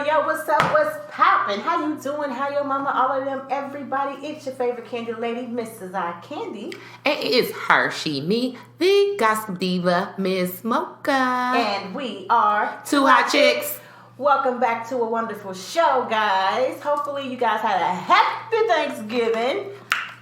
Yo, what's up? What's poppin'? How you doing? How your mama? All of them, everybody. It's your favorite candy lady, Mrs. Candi. And it's Hershey, me, the gossip diva, Miss Mocha. And we are Two Hot Chicks. Welcome back to a wonderful show, guys. Hopefully you guys had a happy Thanksgiving.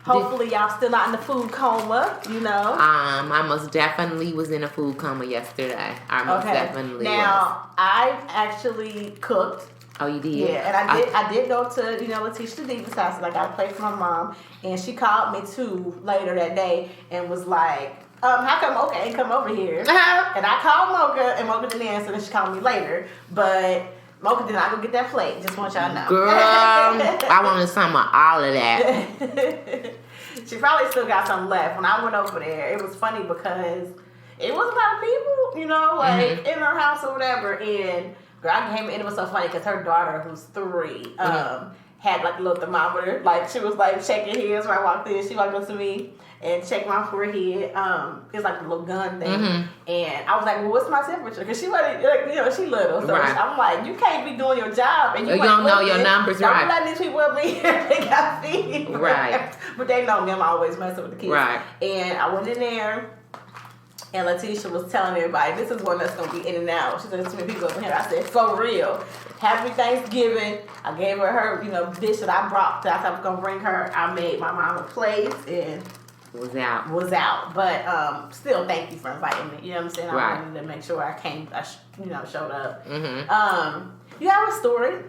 Hopefully y'all still not in the food coma, you know. I most definitely was in a food coma yesterday. I most definitely now, I actually cooked. Oh, you did? Yeah, and I did go to, Letitia Diva's house, and I got a plate for my mom, and she called me too later that day and was like, how come Mocha ain't come over here? And I called Mocha, and Mocha didn't answer, and she called me later, but Mocha did not go get that plate. Just want y'all to know. Girl, I wanted some of all of that. She probably still got some left. When I went over there, it was funny because it was a lot of people, in her house or whatever. And girl, I came in, it was so funny because her daughter, who's 3, had like a little thermometer. Like she was like checking his when I walked in. She walked up to me and checked my forehead. It's like a little gun thing. And I was like, well, what's my temperature? Because she wasn't, she little. So I'm like, you can't be doing your job. And you don't know your numbers, right. Don't let these people up in here. They got feet. Right. But they know me. I'm always messing with the kids. Right. And I went in there. And Letitia was telling everybody, this is one that's going to be in and out. She said, there's too many people over here. I said, for real. Happy Thanksgiving. I gave her dish that I brought that I was going to bring her. I made my mom a plate and was out. But still, thank you for inviting me. You know what I'm saying? Right. I wanted to make sure I came, showed up. You have a story?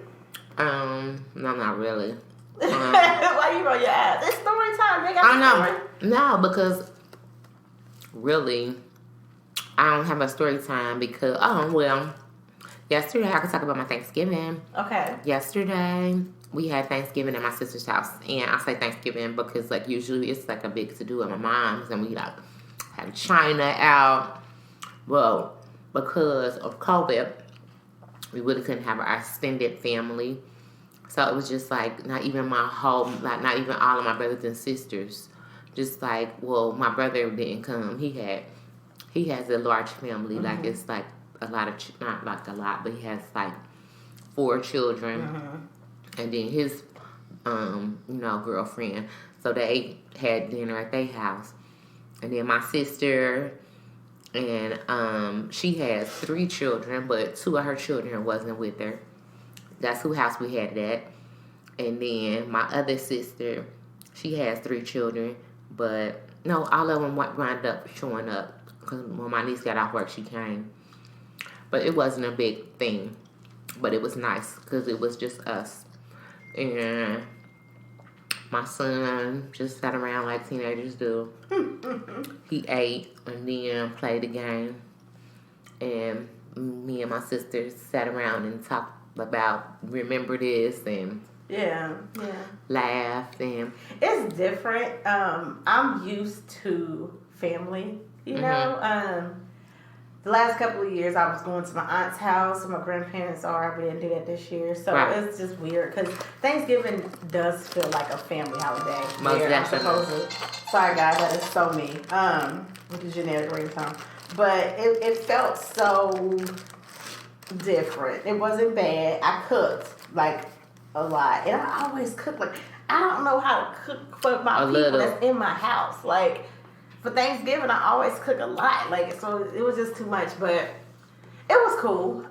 No, not really. Why you roll your ass? It's story time. They got a story. No, because really, I don't have a story time because, yesterday I could talk about my Thanksgiving. Okay. Yesterday, we had Thanksgiving at my sister's house. And I say Thanksgiving because, usually it's, a big to-do at my mom's. And we, have China out. Well, because of COVID, we really couldn't have our extended family. So it was just, not even my whole, not even all of my brothers and sisters. Just my brother didn't come. He has a large family. It's a lot of, not a lot, but he has 4 children. And then his, girlfriend. So they had dinner at their house. And then my sister, and she has 3 children, but 2 of her children wasn't with her. That's who house we had it at. And then my other sister, she has 3 children. But, no, all of them wound up showing up. Because when my niece got off work, she came. But it wasn't a big thing. But it was nice because it was just us. And my son just sat around like teenagers do. He ate and then played the game. And me and my sisters sat around and talked about remember this and laughed and it's different. I'm used to family, you know. The last couple of years I was going to my aunt's house and my grandparents are. We didn't do that this year, so it's just weird because Thanksgiving does feel like a family holiday. Most definitely. Sorry guys, that is so me. With the generic ringtone, but it felt so different. It wasn't bad. I cooked a lot, and I always cook I don't know how to cook for my people that's in my house. For Thanksgiving, I always cook a lot. So it was just too much, but it was cool.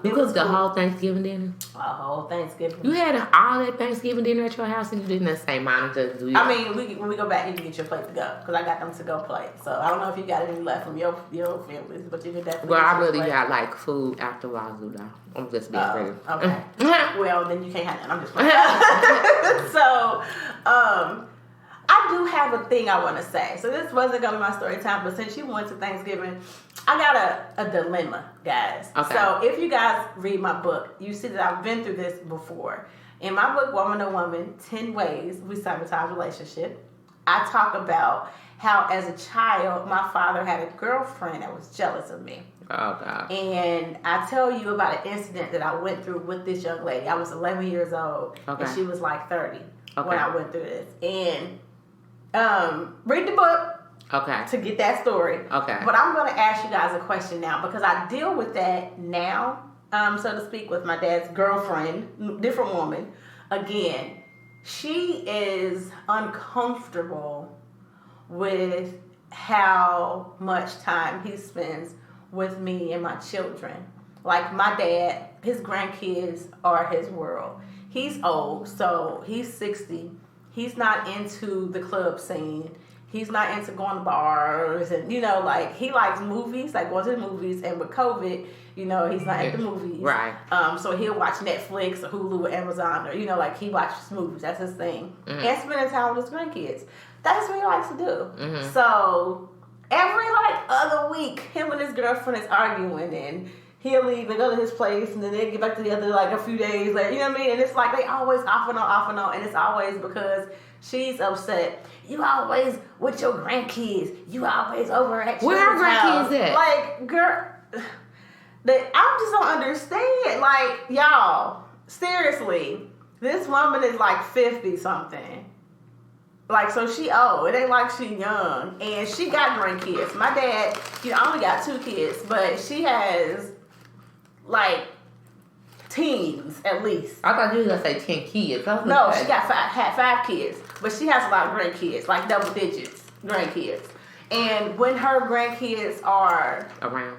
You cooked the whole Thanksgiving dinner? A whole Thanksgiving. You had all that Thanksgiving dinner at your house and you didn't say Monica. When we go back, you can get your plate to go because I got them to go plate. So I don't know if you got any left from your families, but you can definitely. Well, I really got food after Wazoo though. I'm just being real. Okay. Well, then you can't have that. I'm just playing. So, I do have a thing I want to say. So this wasn't going to be my story time, but since you went to Thanksgiving, I got a dilemma, guys. Okay. So if you guys read my book, you see that I've been through this before. In my book, Woman to Woman, 10 Ways We Sabotage Relationship, I talk about how as a child, my father had a girlfriend that was jealous of me. Oh, God. And I tell you about an incident that I went through with this young lady. I was 11 years old, and she was like 30 when I went through this. And read the book to get that story. Okay. But I'm going to ask you guys a question now because I deal with that now, so to speak, with my dad's girlfriend, different woman. Again, she is uncomfortable with how much time he spends with me and my children. Like my dad, his grandkids are his world. He's old, so he's 60. He's not into the club scene. He's not into going to bars and, like he likes movies, like going to the movies. And with COVID, he's not at the movies. Right. So he'll watch Netflix or Hulu or Amazon or, like he watches movies. That's his thing. Mm-hmm. And spending time with his grandkids. That's what he likes to do. Mm-hmm. So every other week, him and his girlfriend is arguing, and he'll leave and go to his place, and then they get back together a few days later. You know what I mean? And it's like they always off and on, and it's always because she's upset. You always with your grandkids. You always over at your house. Where are grandkids at? Girl, I just don't understand. Y'all, seriously, this woman is 50 something. So she old. It ain't like she young. And she got grandkids. My dad, only got 2 kids, but she has, teens at least. I thought you were going to say 10 kids. No, she had 5 kids. But she has a lot of grandkids, double digits grandkids. And when her grandkids are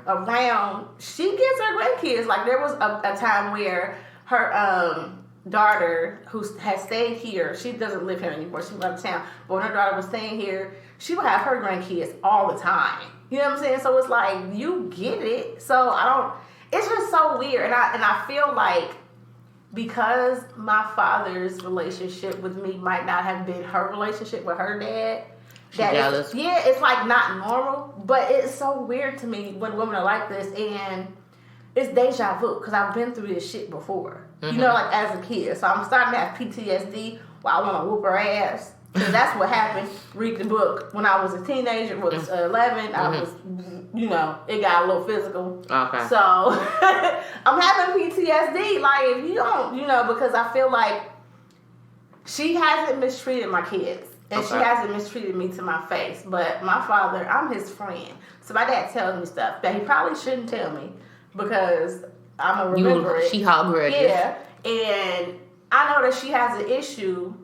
around, she gets her grandkids. There was a time where her, daughter who has stayed here, she doesn't live here anymore, she moved out of town, but when her daughter was staying here, she would have her grandkids all the time. You know what I'm saying? So it's you get it. So it's just so weird. And I feel because my father's relationship with me might not have been her relationship with her dad, it's not normal, but it's so weird to me when women are like this, and it's deja vu because I've been through this shit before. Mm-hmm. As a kid. So I'm starting to have PTSD while I want to whoop her ass. Because that's what happened. Read the book. When I was a teenager, was 11, mm-hmm. I was, it got a little physical. Okay. So I'm having PTSD. If you don't, because I feel she hasn't mistreated my kids. And she hasn't mistreated me to my face. But my father, I'm his friend. So my dad tells me stuff that he probably shouldn't tell me because I'm going to remember it. She held grudges. Yeah. And I know that she has an issue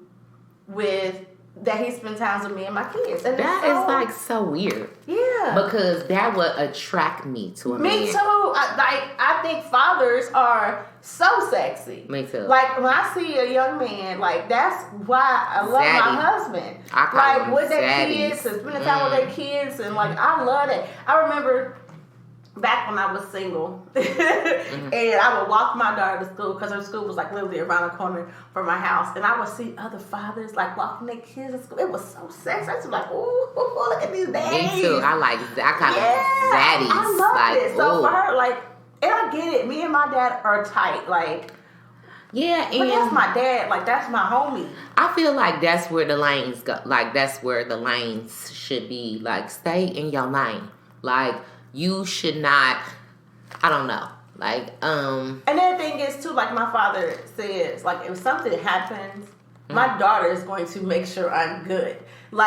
with that he spends time with me and my kids. And that is so weird. Yeah. Because that would attract me to a man. Me too. I think fathers are so sexy. Me too. When I see a young man, that's why I love my husband. I call them with their kids and spending time with their kids, and I love it. I remember back when I was single, mm-hmm. and I would walk my daughter to school because her school was literally around the corner from my house, and I would see other fathers walking their kids to school. It was so sexy. I was ooh, look at these daddies. Me too. I kind of zaddies. I love it. So for her, and I get it. Me and my dad are tight. Yeah, but that's my dad. That's my homie. I feel that's where the lanes go. That's where the lanes should be. Stay in your lane. You should not, I don't know, And then the thing is, too, my father says, if something happens, my daughter is going to make sure I'm good. You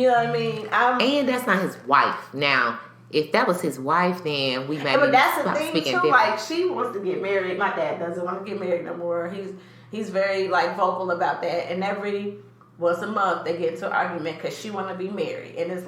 know what I mean? And that's not his wife. Now, if that was his wife, then we maybe but that's the thing, too. Different. She wants to get married. My dad doesn't want to get married no more. He's very, vocal about that. And every once a month, they get into an argument because she want to be married. And it's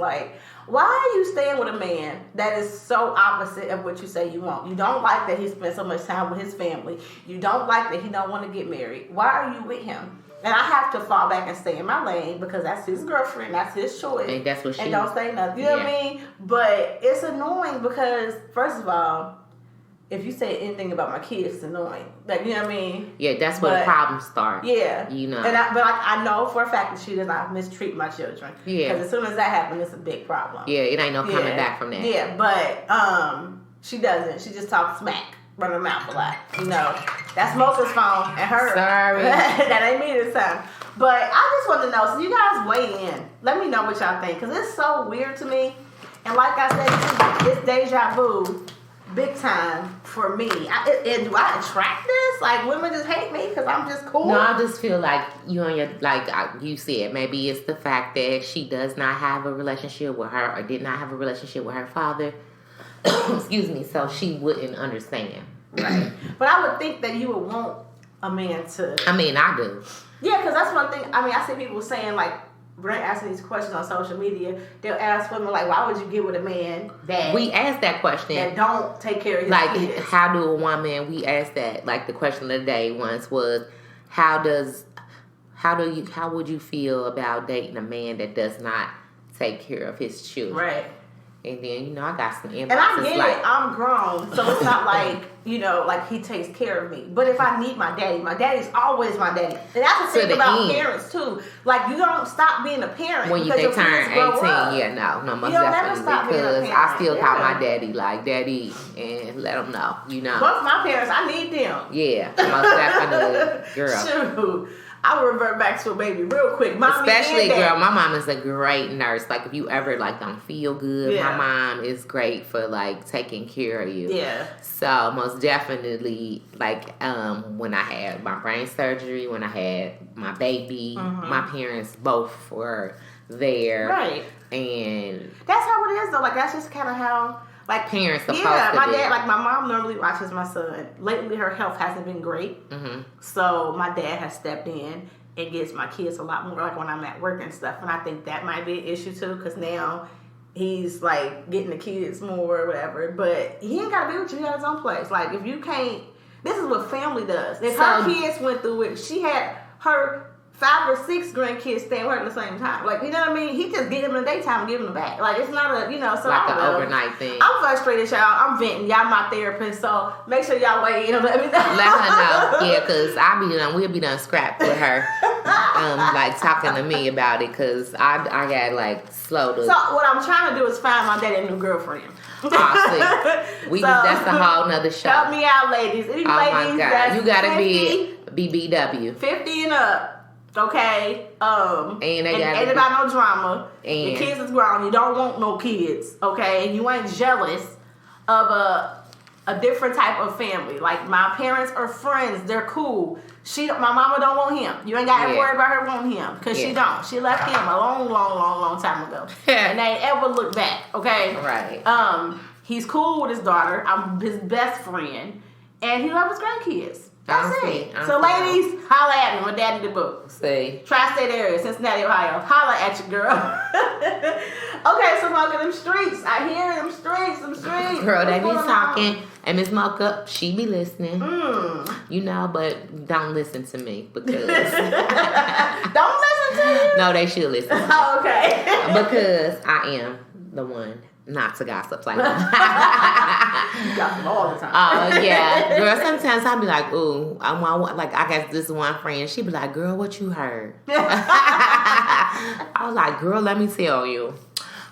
why are you staying with a man that is so opposite of what you say you want? You don't like that he spends so much time with his family. You don't like that he don't want to get married. Why are you with him? And I have to fall back and stay in my lane because that's his girlfriend. That's his choice. And that's what she... And don't say nothing. You know what I mean? But it's annoying because, first of all, if you say anything about my kids, it's annoying. You know what I mean? Yeah, that's where the problems start. Yeah. And I know for a fact that she does not mistreat my children. Yeah. Because as soon as that happens, it's a big problem. Yeah, it ain't no coming back from that. Yeah, but she doesn't. She just talks smack. run her mouth a lot. You know, that's Mocha's phone and her. Sorry. That ain't me this time. But I just want to know, so you guys weigh in. Let me know what y'all think, because it's so weird to me. And like I said, it's deja vu, big time for me. Do I attract this? Like, women just hate me because I'm just cool? No, I just feel like you said, maybe it's the fact that she does not have a relationship with her, or did not have a relationship with her father. Excuse me, so she wouldn't understand. Right. But I would think that you would want a man to... I mean, I do. Yeah, because that's one thing. I mean, I see people saying, like, when they're asking these questions on social media, they'll ask women, like, why would you get with a man that... We asked that question. That don't take care of his kids. Like, how do a woman... We asked that, like, the question of the day once was, how would you feel about dating a man that does not take care of his children? Right. And then, I got some inboxes. And I get it. I'm grown. So it's not like, like he takes care of me. But if I need my daddy's always my daddy. And that's the thing about parents, too. Like, you don't stop being a parent. When they turn 18, no, most definitely. Because I still call my daddy, like, daddy, and let him know, Both my parents, I need them. Yeah, most definitely, girl. Shoot. I will revert back to a baby real quick. Especially, girl, my mom is a great nurse. Like, if you ever, like, don't feel good, my mom is great for, like, taking care of you. Yeah. So, most definitely, like, when I had my brain surgery, when I had my baby, my parents both were there. Right. And... that's how it is, though. Like, that's just kind of how... Like, parents supposed to my be. dad, like, my mom normally watches my son. Lately, her health hasn't been great. Mm-hmm. So, my dad has stepped in and gets my kids a lot more, like, when I'm at work and stuff. And I think that might be an issue, too, because now he's, like, getting the kids more or whatever. But he ain't got to be with you. He got his own place. Like, if you can't... This is what family does. If her kids went through it, she had her 5 or 6 grandkids staying with her at the same time. Like, you know what I mean? He just get them in the daytime and give them back. Like, it's not a, so like an overnight thing. I'm frustrated, y'all. I'm venting. Y'all my therapist, so make sure y'all weigh in and let me know. Let her know. Yeah, because we'll be done scrapped with her. Like, talking to me about it, because I got, like, slow to... So, what I'm trying to do is find my daddy a new girlfriend. That's a whole nother show. Help me out, ladies. Any ladies my God. You gotta 50, be BBW. 50 and up. Okay, ain't about no drama. Your kids is grown. You don't want no kids. Okay, and you ain't jealous of a different type of family. Like, my parents are friends. They're cool. My mama don't want him. You ain't got to worry about her wanting him, because she don't. She left him a long time ago, and they ain't ever looked back. Okay, right. He's cool with his daughter. I'm his best friend, and he loves his grandkids. That's it. So, ladies, holla at me. My daddy the book. See. Tri-state area, Cincinnati, Ohio. Holla at you, girl. Okay, so Mocha, them streets. I hear them streets. Girl, they be talking. And Miss Mocha, she be listening. But don't listen to me, because... Don't listen to you? No, they should listen to me. Oh, okay. Because I am the one not to gossip like that. You gossip all the time. Oh, yeah. Girl, sometimes I be like, ooh, I got this one friend. She be like, girl, what you heard? I was like, girl, let me tell you.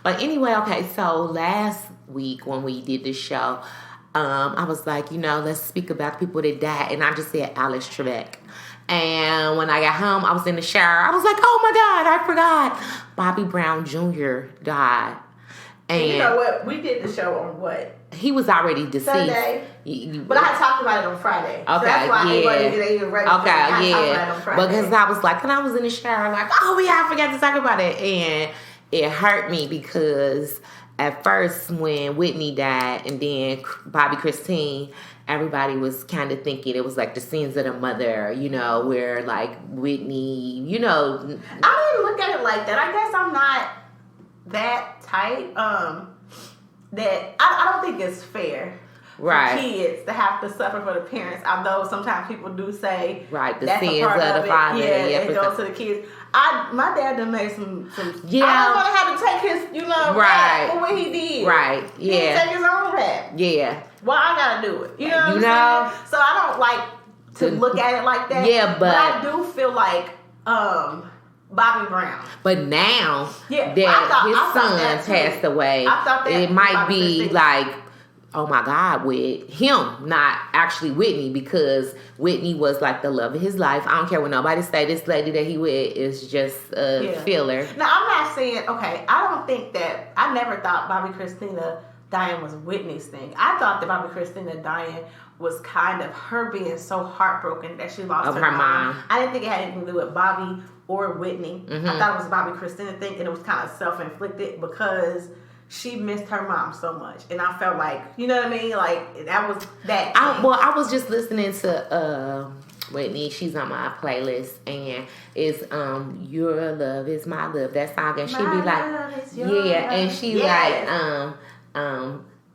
But anyway, okay, so last week when we did this show, I was like, let's speak about the people that died. And I just said Alex Trebek. And when I got home, I was in the shower. I was like, oh, my God, I forgot. Bobby Brown Jr. died. And you know what? We did the show on what? He was already deceased. Sunday. But I talked about it on Friday. Okay, so that's why I didn't even ready. Okay, yeah. Because I was like, and I was in the shower like, oh, yeah, I forgot to talk about it. And it hurt me because at first when Whitney died and then Bobby Christine, everybody was kind of thinking it was like the sins of the mother, where like Whitney, I didn't look at it like that. I guess I'm not that type. That I don't think it's fair for kids to have to suffer for the parents. Although sometimes people do say the that's sins a part of the father. Yeah, it goes to the kids. My dad done made some. Yeah. I don't know how to take his, rap for what he did. Right. Yeah. He didn't take his own rap. Yeah. Well, I gotta do it. You know what I'm saying? So I don't like to look at it like that. Yeah, but I do feel like Bobby Brown. But now that his son passed away, it might be like oh my God, with him, not actually Whitney, because Whitney was like the love of his life. I don't care what nobody say. This lady that he with is just a filler. Now, I'm not saying, okay, I don't think that, I never thought Bobby Christina dying was Whitney's thing. I thought that Bobby Christina dying was kind of her being so heartbroken that she lost her mom. I didn't think it had anything to do with Bobby or Whitney. I thought it was a Bobby Christina thing, and it was kind of self-inflicted because she missed her mom so much. And I felt like, you know what I mean? Like, that was that. I was just listening to Whitney. She's on my playlist. And it's Your Love Is My Love. That song. And she be like, and she like,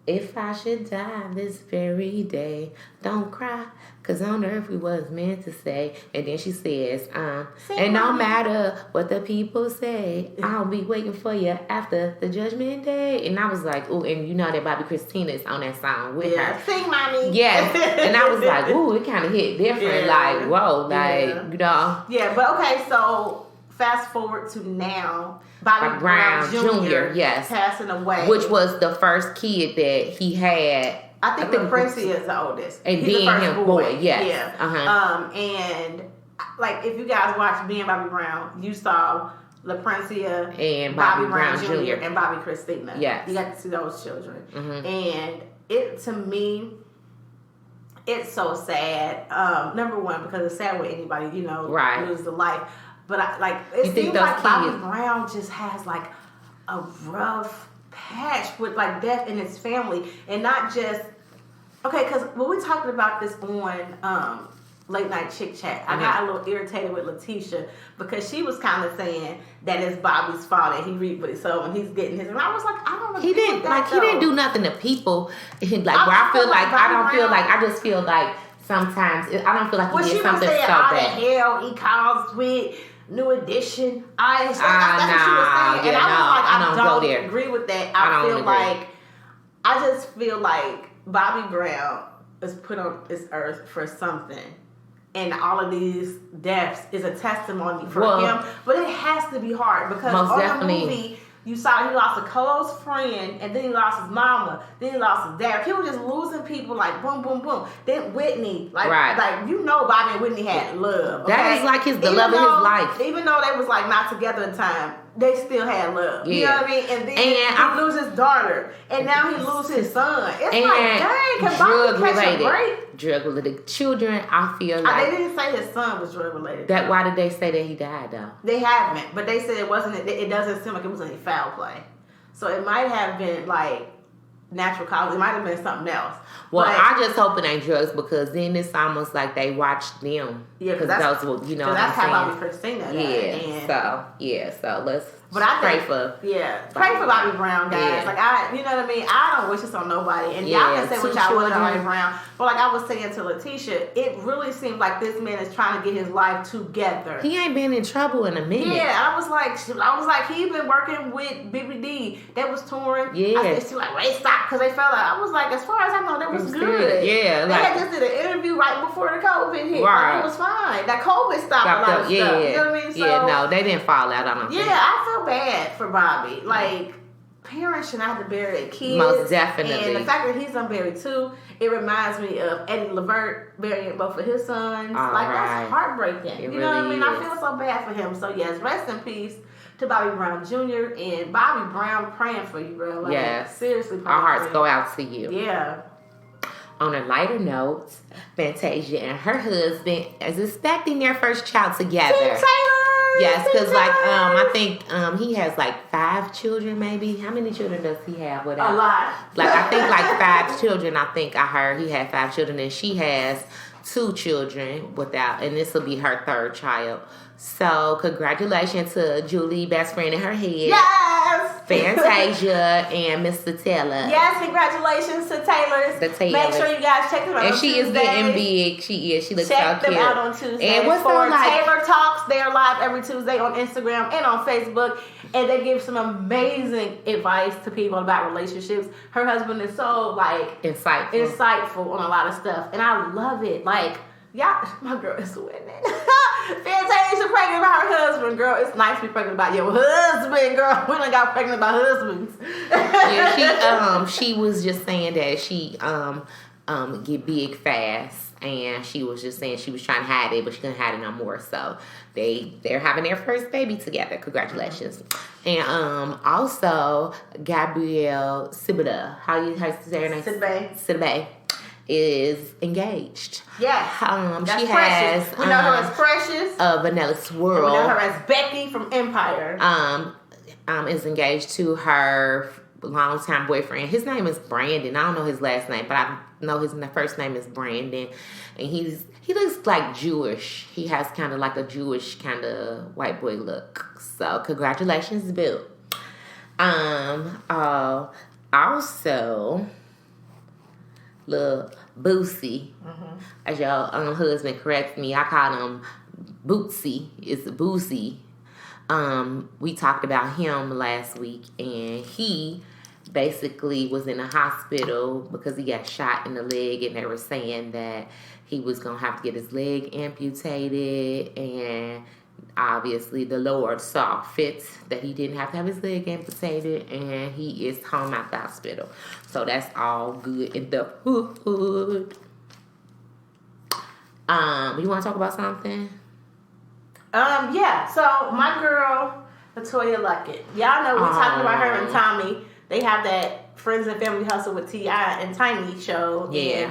if I should die this very day, don't cry, 'cause on earth we was meant to say. And then she says, and no matter what the people say, I'll be waiting for you after the judgment day. And I was like, ooh, and you know that Bobby Christina is on that song with her. Sing, mommy. Yes. And I was like, ooh, it kind of hit different. Like, whoa, like, you know. Yeah, but okay, so fast forward to now. Bobby Brown Jr. Yes, passing away, which was the first kid that he had. I think LaPrencia is the oldest, and he's then him boy. Yes. Yeah. And like if you guys watched Me and Bobby Brown, you saw LaPrencia and Bobby Brown Jr. and Bobby Christina. Yes, you got to see those children, and it to me. It's so sad. Number one, because it's sad when anybody, lose the life. But it seems like Bobby Brown just has like a rough patch with like death in his family, and not just because when we talking about this on Late Night Chick Chat, I got a little irritated with Letitia because she was kind of saying that it's Bobby's fault that he reaped what he sowed and he's getting his. And I was like, I don't know. He didn't do nothing to people. I just feel like sometimes I don't feel like he did something so bad. Hell, he caused with New Edition. That's what she was saying. I don't go there. Agree with that. I just feel like Bobby Brown is put on this earth for something. And all of these deaths is a testimony for him. But it has to be hard because on the movie, you saw he lost a close friend, and then he lost his mama, then he lost his dad. He was just losing people like boom, boom, boom. Then Whitney, like Bobby and Whitney had love. Okay? That is like the love of his life. Even though they was like not together at the time, they still had love. Yeah. You know what I mean? And then he lose his daughter, and now he lose his son. It's like, dang, can Bobby catch a break? Drug related children, I feel like they didn't say his son was drug related. Why did they say that he died though? They haven't, but they said it wasn't. It doesn't seem like it was any foul play. So it might have been like natural cause. It might have been something else. Well, I just hope it ain't drugs because then it's almost like they watched them. Yeah, because that's what that's how Bobby first seen that. So let's pray for Bobby Brown, guys. Yeah. You know what I mean? I don't wish this on nobody, and y'all can say what y'all want about Bobby Brown. But like I was saying to Letitia, it really seems like this man is trying to get his life together. He ain't been in trouble in a minute. Yeah, I was like, he been working with BBD. That was touring. Yeah, I said, like, wait, stop, because they fell out. I was like, as far as I know, that was good. Yeah, they had just did an interview right before the COVID hit. Right. Like, it was fine. That COVID stopped a lot of stuff. You know what I mean? So, no, they didn't fall out. I don't think. Yeah, I feel bad for Bobby. Like, parents should not have to bury their kids. Most definitely. And the fact that he's unburied too, it reminds me of Eddie Levert burying both of his sons. That's heartbreaking. You know what I mean? I feel so bad for him. So yes, rest in peace to Bobby Brown Jr. and Bobby Brown, praying for you, bro. Like, yes. Seriously, our hearts go out to you. Yeah. On a lighter note, Fantasia and her husband is expecting their first child together. Yes, because I think he has like 5 children, maybe. How many children does he have? A lot. Like I think like 5 children. I think I heard he had 5 children, and she has 2 children without, and this will be her 3rd child. So congratulations to Julie, best friend in her head. Yes. Fantasia and Mr. Taylor. Yes, congratulations to Taylors. The Taylors. Make sure you guys check them out. And she is getting big. She is. She looks so cute. Check them out on Tuesday. And what's for Taylor Talks? They're live every Tuesday on Instagram and on Facebook. And they give some amazing advice to people about relationships. Her husband is so insightful on a lot of stuff. And I love it. y'all, my girl is winning. Fantasia pregnant by her husband, girl. It's nice to be pregnant by your husband, girl. We done got pregnant by husbands. Yeah, she was just saying that she get big fast. And she was just saying she was trying to hide it, but she couldn't hide it no more. So they're having their first baby together. Congratulations. And also Gabrielle Sibida, how you say her name? Sidibe is engaged. Yeah. She Precious. has we know her as Precious. Vanilla Swirl. We know her as Becky from Empire. Is engaged to her longtime boyfriend. His name is Brandon. I don't know his last name, but I know his first name is Brandon. And he looks like Jewish. He has kind of like a Jewish kind of white boy look. So congratulations, Bill. Also, little Boosie. As y'all husband corrects me, I call him Bootsy. It's Boosie. We talked about him last week, and he basically was in a hospital because he got shot in the leg, and they were saying that he was going to have to get his leg amputated, and obviously the Lord saw fit that he didn't have to have his leg amputated, and he is home at the hospital. So that's all good in the hood. You want to talk about something? Yeah. So my girl, Latoya Luckett. Y'all know we talking about her and Tommy. They have that Friends and Family Hustle with T.I. and Tiny show. Yeah.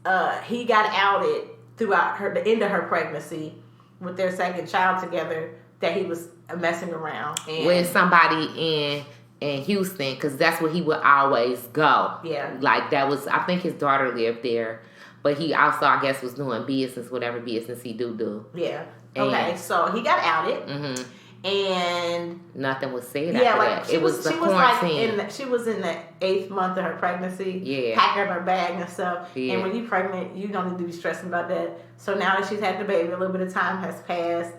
And he got outed throughout the end of her pregnancy with their second child together that he was messing around with somebody in Houston, because that's where he would always go. Yeah. Like that was, I think his daughter lived there, but he also, I guess, was doing business, whatever business he do. Yeah. Okay, so he got outed, and nothing was said after that. It was the quarantine. She was in the 8th month of her pregnancy, yeah, packing her bag and stuff. Yeah. And when you're pregnant, you don't need to be stressing about that. So now that she's had the baby, a little bit of time has passed.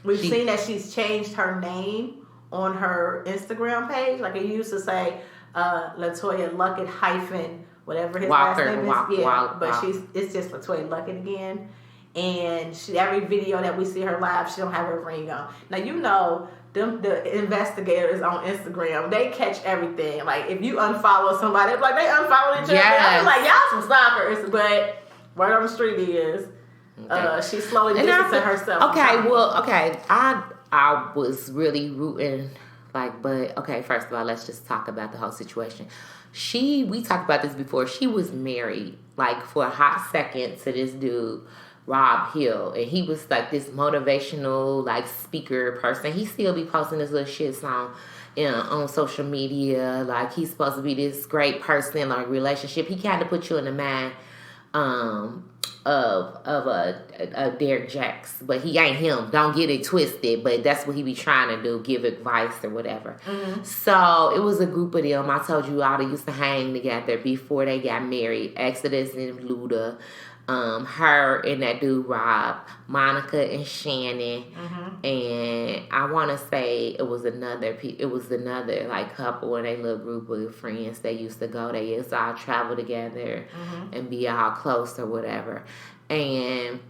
We've seen that she's changed her name on her Instagram page. Like it used to say Latoya Luckett hyphen whatever his last name is. It's just Latoya Luckett again. And every video that we see her live, she don't have her ring on. Now, you know, the investigators on Instagram, they catch everything. Like, if you unfollow somebody, it's like they unfollow each other. I was like, y'all some stalkers. But word on the street is, she's slowly distancing herself. Okay. I was really rooting, first of all, let's just talk about the whole situation. We talked about this before. She was married, for a hot second to this dude, Rob Hill, and he was this motivational speaker person. He still be posting this little shit song on social media, he's supposed to be this great person, relationship. He kind of put you in the mind of a Derek Jacks, but he ain't him. Don't get it twisted. But that's what he be trying to do, give advice or whatever. So it was a group of them. I told you all they used to hang together before they got married. Exodus and Luda. Her and that dude Rob, Monica and Shannon, and I want to say it was another couple and a little group of friends. They used to go. They used to all travel together and be all close or whatever. And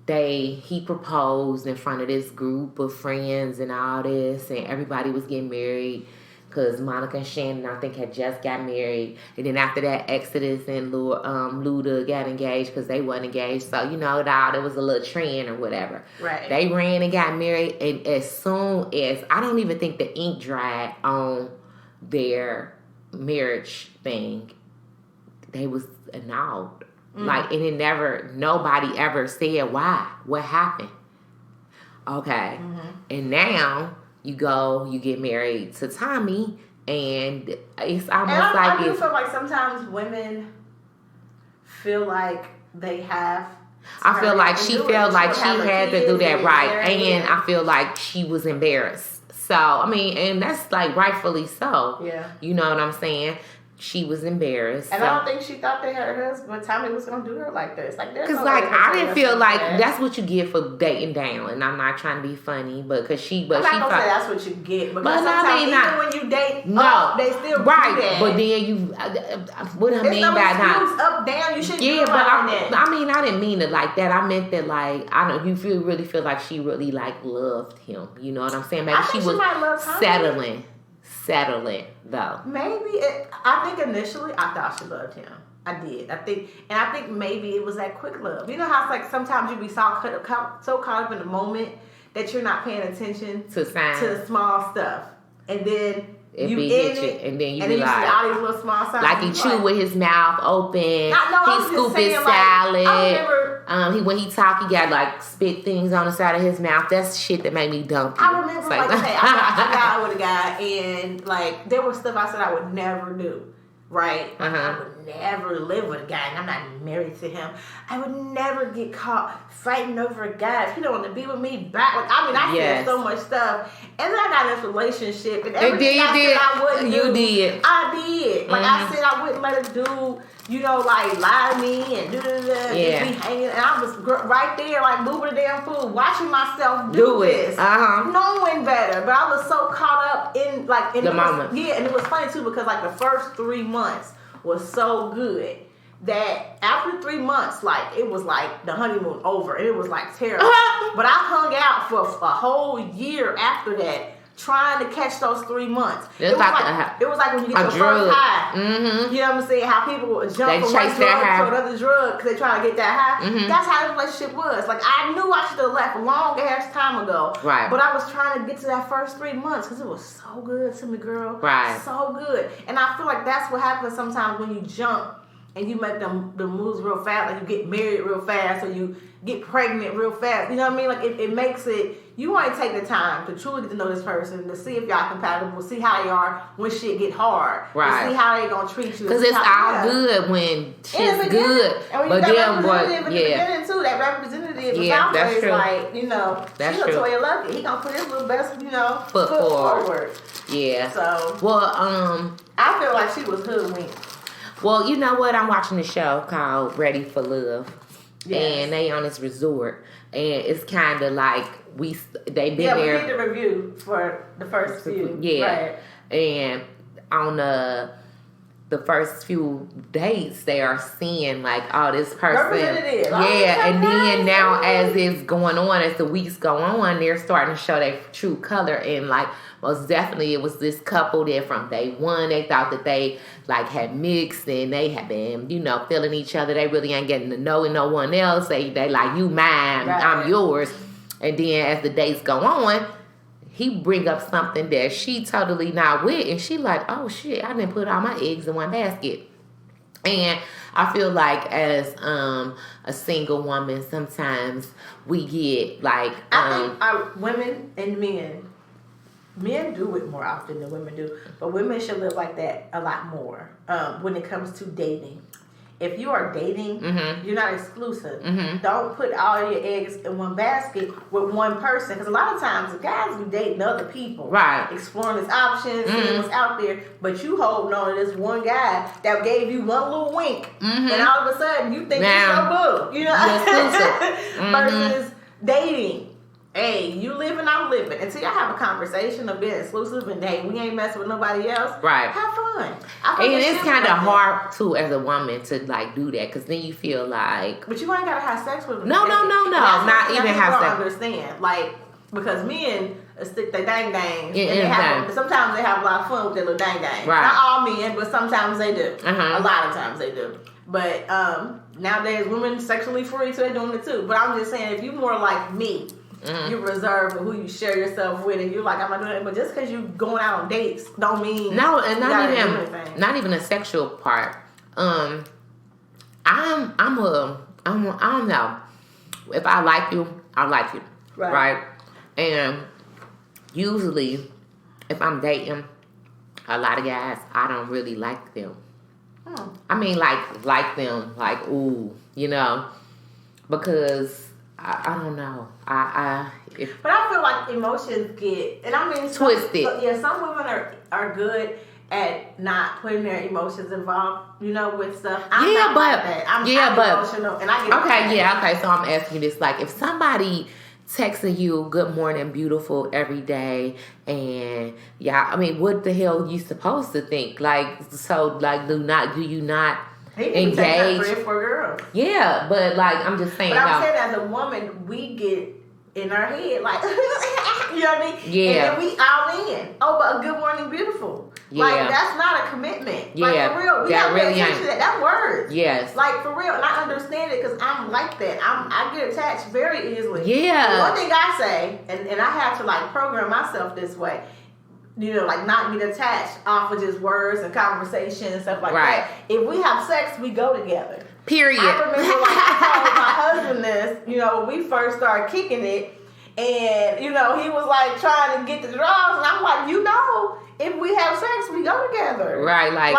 he proposed in front of this group of friends and all this, and everybody was getting married. Because Monica and Shannon, I think, had just got married. And then after that, Exodus and Luda got engaged because they wasn't engaged. So, there was a little trend or whatever. Right. They ran and got married. And as soon as, I don't even think the ink dried on their marriage thing, they was annulled. And it nobody ever said why. What happened? Okay. And now you get married to Tommy, and it's almost I do feel like sometimes women feel like they have. I feel like she felt like she had to do that right, and I feel like she was embarrassed. So, and that's rightfully so. Yeah. You know what I'm saying? she was embarrassed. And I don't think she thought that her husband, Tommy, was going to do her like this. Like, there's because, no like, way I didn't feel like that. that's what you get for dating down. And I'm not trying to be funny, but because she, but I'm she not going to say that's what you get. Because sometimes, even when you date they still do that. But then you, what I mean by that, up, down, you should yeah, but I mean, I didn't mean it like that. I meant that, like, I don't, you really feel like she really, like, loved him. You know what I'm saying? Maybe she was settling though. Maybe I think initially I thought she loved him. I did. I think maybe it was that quick love. You know how it's like sometimes you be so caught up in the moment that you're not paying attention to the small stuff, and then you hit you, and then you be like, see all these little small signs. Like he chew with his mouth open. He scoop his salad. When he talk, he got like spit things on the side of his mouth. That's shit that made me dump. I remember like okay, I got with a guy, and like there was stuff I said I would never do. Right? I would never live with a guy, and I'm not married to him. I would never get caught fighting over a guy if he don't want to be with me back. Like, I mean, I said so much stuff, and then I got in this relationship, and everything I said I wouldn't do, I did. Like I said, I wouldn't let a dude, you know, like lie to me and just be hanging. And I was right there, like moving the damn food, watching myself do this, knowing better. But I was so caught up in the moment. Yeah, and it was funny too because like the first 3 months was so good that after 3 months, like it was like the honeymoon over, and it was like terrible. But I hung out for a whole year after that, trying to catch those 3 months. It was like when you get your first high. Mm-hmm. You know what I'm saying? How people jump from one drug to another drug because they trying to get that high. Mm-hmm. That's how the relationship was. Like I knew I should have left a long ass time ago. Right. But I was trying to get to that first 3 months because it was so good to me, girl. Right. So good. And I feel like that's what happens sometimes when you jump and you make the moves real fast. Like you get married real fast or you get pregnant real fast. You know what I mean? Like it makes it, you want to take the time to truly get to know this person, to see if y'all compatible, see how they are when shit get hard. Right. To see how they gonna treat you. Because it's all good when shit's good. And when you got representative in the beginning too, that representative is always like, you know, she's Latoya Luckett. He gonna put his little best, you know, foot forward. Yeah. So. Well, I feel like she was hoodwinked. Well, you know what? I'm watching a show called Ready for Love. Yes. And they on this resort. And it's kind of like they've been there. Yeah, we did the review for the first few. Yeah. Right. And on the first few dates, they are seeing like, oh, this person. Yeah. And then now as it's going on, as the weeks go on, they're starting to show their true color. And like, most definitely it was this couple that from day one, they thought that they like had mixed and they had been, you know, feeling each other. They really ain't getting to know no one else. They like, you mine, right. I'm yours. And then as the days go on, he bring up something that she totally not with. And she like, oh shit, I didn't put all my eggs in one basket. And I feel like as a single woman, sometimes we get like... I think our women and men do it more often than women do, but women should live like that a lot more when it comes to dating. If you are dating, you're not exclusive. Don't put all your eggs in one basket with one person, because a lot of times the guys be dating other people, right? Exploring his options, seeing what's out there, but you holding on to this one guy that gave you one little wink, and all of a sudden you think he's so boo, you know? Versus dating. Hey, you living, I'm living. Until y'all have a conversation of being exclusive and hey, we ain't messing with nobody else. Right. Have fun. And it's kind of hard too as a woman to like do that, because then you feel like. But you ain't gotta have sex with them. No. Not even have sex. I understand, like, because men stick their dang dangs, and sometimes they have a lot of fun with their little dang dangs. Right. Not all men, but sometimes they do. A lot of times they do. But nowadays women sexually free, so they're doing it too. But I'm just saying, if you more like me. You're reserved for who you share yourself with, and you're like, I'm not doing it. But just because you going out on dates don't mean and not even a sexual part. I don't know. If I like you, I like you, right? And usually, if I'm dating a lot of guys, I don't really like them. I mean, like them, like ooh, you know, because. I don't know. But I feel like emotions get, and I mean, twisted. Some women are good at not putting their emotions involved, with stuff. I'm not like that. I'm emotional, and I get okay. So I'm asking you this: like, if somebody texting you "Good morning, beautiful" every day, and what the hell you supposed to think? Like, so, like, do you not engage? 3 or 4 girls. Yeah, but like, I'm just saying. But I'm saying, as a woman, we get in our head, like, you know what I mean? Yeah. And then we all in. Oh, but a good morning, beautiful. Yeah. Like, that's not a commitment. Yeah. Like, for real. We that have really to pay attention to that. That's words. Yes. Like, for real. And I understand it because I'm like that. I get attached very easily. Yeah. One thing I say, and I have to, like, program myself this way, like, not get attached off of just words and conversation and stuff like that. If we have sex, we go together. Period. I remember, like, I told my husband this, when we first started kicking it, and, he was, like, trying to get the draws, and I'm like, if we have sex, we go together. Right, like,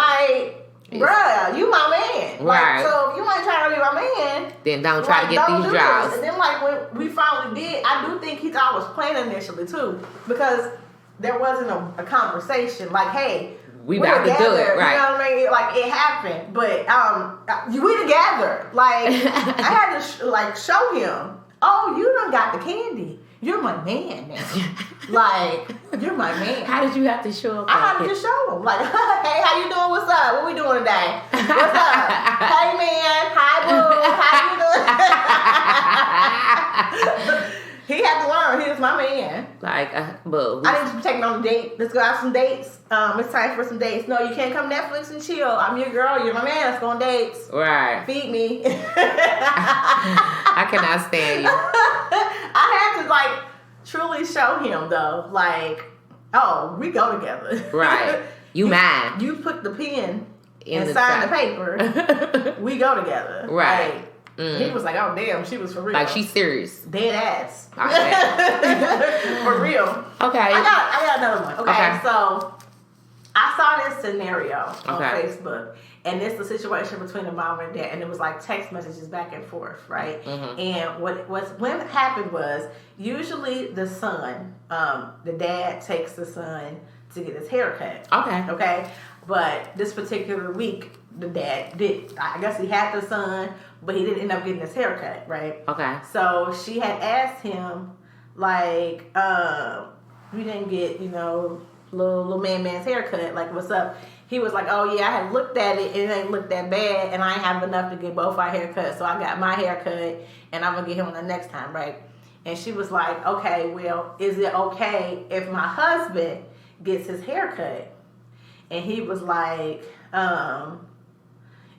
bruh, you my man. Right. Like, so if you ain't trying to be my man, then don't try to get these draws. And then, like, when we finally did, I do think he thought I was playing initially, too, because there wasn't a conversation, like, hey, we about to do it, right? You know what I mean? Like, it happened, but we together. Like, I had to show him. Oh, you done got the candy. You're my man now. Like, you're my man. How did you have to show him? I had to just show him. Like, hey, how you doing? What's up? What we doing today? What's up? Hey, man. Hi, boo. How you doing? He had to learn. He was my man. Like, boo. I need to take him on a date. Let's go out some dates. It's time for some dates. No, you can't come Netflix and chill. I'm your girl. You're my man. Let's go on dates. Right. Feed me. I cannot stand you. I had to, like, truly show him, though. Like, oh, we go together. Right. You mine. You put the pen and sign the paper. We go together. Right. Like, he was like, oh, damn, she was for real. Like, she's serious. Dead ass. Okay. For real. Okay. I got another one. Okay, so I saw this scenario on Facebook, and it's the situation between the mom and dad, and it was like text messages back and forth, right? Mm-hmm. And what happened was, usually the son, the dad takes the son to get his hair cut. Okay? But this particular week, the dad did. I guess he had the son, but he didn't end up getting his haircut, right? Okay. So she had asked him, like, you didn't get, little man's haircut. Like, what's up? He was like, oh, yeah, I had looked at it, and it ain't looked that bad, and I ain't have enough to get both our haircuts, so I got my haircut, and I'm going to get him the next time, right? And she was like, okay, well, is it okay if my husband gets his haircut? And he was like,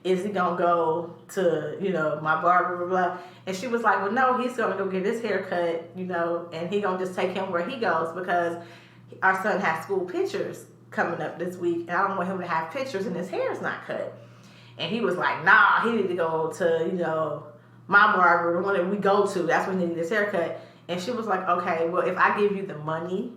is he going to go to, my barber, blah, blah. And she was like, well, no, he's going to go get his hair cut, and he going to just take him where he goes because our son has school pictures coming up this week, and I don't want him to have pictures and his hair is not cut. And he was like, nah, he need to go to, my barber, the one that we go to. That's when he needs his haircut. And she was like, okay, well, if I give you the money,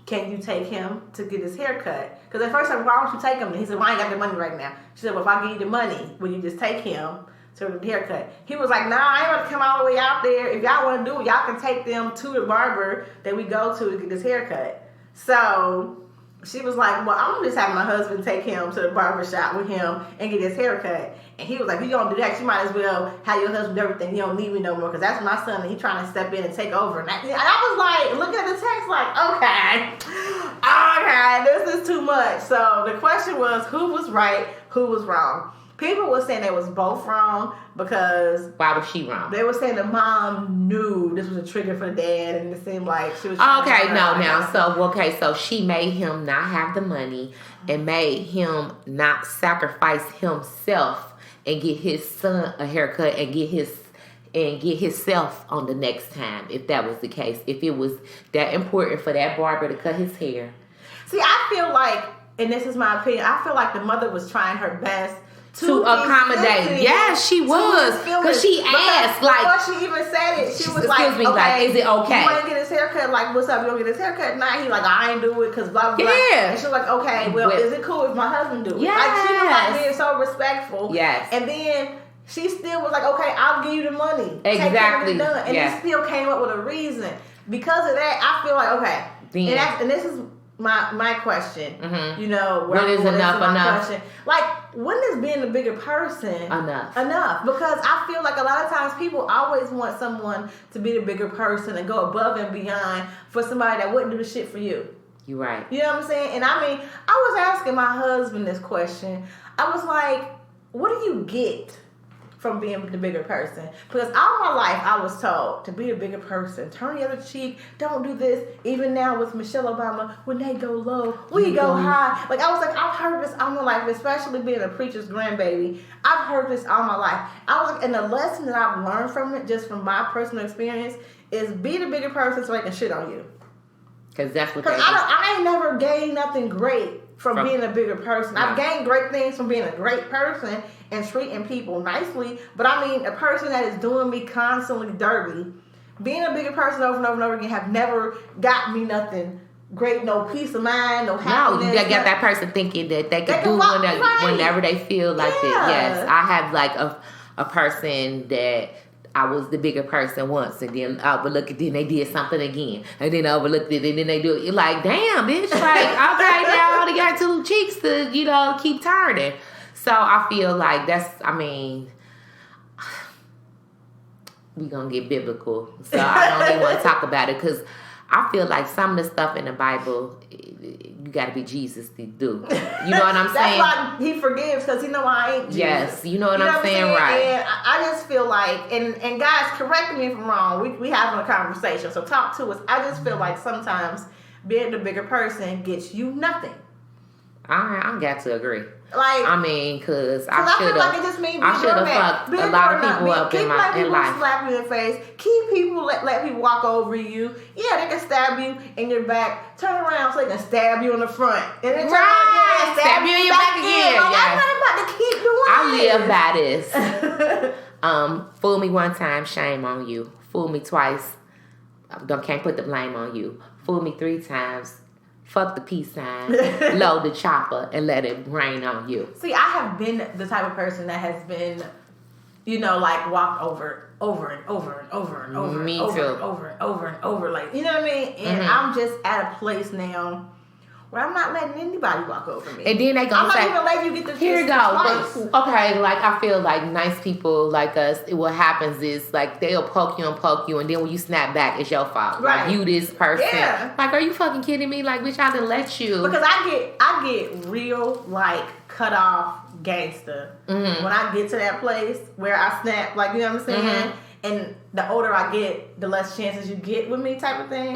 can you take him to get his hair cut? Because at first I said, why don't you take him? And he said, well, I ain't got the money right now. She said, well, if I give you the money, will you just take him to the haircut? He was like, nah, I ain't going to come all the way out there. If y'all want to do it, y'all can take them to the barber that we go to get his haircut. So she was like, well, I'm just having my husband take him to the barber shop with him and get his haircut. And he was like, if you don't do that, you might as well have your husband do everything. You don't need me no more because that's my son and he's trying to step in and take over. And I was like, looking at the text like, okay, this is too much. So the question was, who was right, who was wrong? People were saying they was both wrong because... Why was she wrong? They were saying the mom knew this was a trigger for the dad and it seemed like she was... So she made him not have the money and made him not sacrifice himself and get his son a haircut and get himself on the next time, if that was the case. If it was that important for that barber to cut his hair. See, I feel like, and this is my opinion, I feel like the mother was trying her best to accommodate. Yes, she was. Because she asked, before she even said it, she was like, okay, like, is it okay? You want to get his haircut? Like, what's up? You want to get his haircut? Nah, he like, I ain't do it because blah, blah, blah. Yeah. And she was like, okay, well, is it cool if my husband do it? Yes. Like, she was like being so respectful. Yes. And then she still was like, okay, I'll give you the money. Exactly. Take done. And he still came up with a reason. Because of that, I feel like, okay. And this is my question. Mm-hmm. You know, when is enough? Question. Like, when is being the bigger person enough? Because I feel like a lot of times people always want someone to be the bigger person and go above and beyond for somebody that wouldn't do the shit for you. You're right. You know what I'm saying? And I mean, I was asking my husband this question. I was like, what do you get from being the bigger person? Because all my life I was told to be a bigger person, turn the other cheek, don't do this. Even now with Michelle Obama, when they go low, we go high. Like, I was like, I've heard this all my life, especially being a preacher's grandbaby. I've heard this all my life. I was like, and the lesson that I've learned from it, just from my personal experience, is be the bigger person so they can shit on you. Because that's what I ain't never gained nothing great from being a bigger person. No. I've gained great things from being a great person and treating people nicely. But I mean, a person that is doing me constantly dirty, being a bigger person over and over and over again have never got me nothing great, no peace of mind, no happiness. No, you got that person thinking that they can do whenever they feel like that. Yes, I have like a person that I was the bigger person once, and then I overlooked it, then they did something again, and then I overlooked it, and then they do it. You're like, damn, bitch, like, okay, now I only got two cheeks to, keep turning. So I feel like we gonna get biblical. So I don't even want to talk about it, because I feel like some of the stuff in the Bible, you got to be Jesus to do. You know what I'm saying? That's why he forgives, because he know I ain't Jesus. Yes, you know what I'm saying, right? And I just feel like, and guys, correct me if I'm wrong. We having a conversation, so talk to us. I just feel like sometimes being the bigger person gets you nothing. I got to agree. Like, I mean, because I feel like it just means I should have fucked a lot of people up in life. Keep slap you in the face. Keep people let people walk over you. Yeah, they can stab you in your back. Turn around so they can stab you in the front. And then turn around again, stab you in your back again. Yes. I'm not about to keep doing this. I live by this. Fool me one time, shame on you. Fool me twice, can't put the blame on you. Fool me 3 times. Fuck the peace sign, load the chopper, and let it rain on you. See, I have been the type of person that has been, like walked over and over and over and over. Me and too. over and over and over. Like, you know what I mean? And I'm just at a place now where I'm not letting anybody walk over me. And then they gonna say, I'm not even letting you get the here you go. But, okay, like, I feel like nice people like us, what happens is, like, they'll poke you, and then when you snap back, it's your fault. Right. Like, you this person. Yeah. Like, are you fucking kidding me? Like, bitch, I didn't let you. Because I get real, like, cut off gangster when I get to that place where I snap, like, you know what I'm saying? And the older I get, the less chances you get with me, type of thing.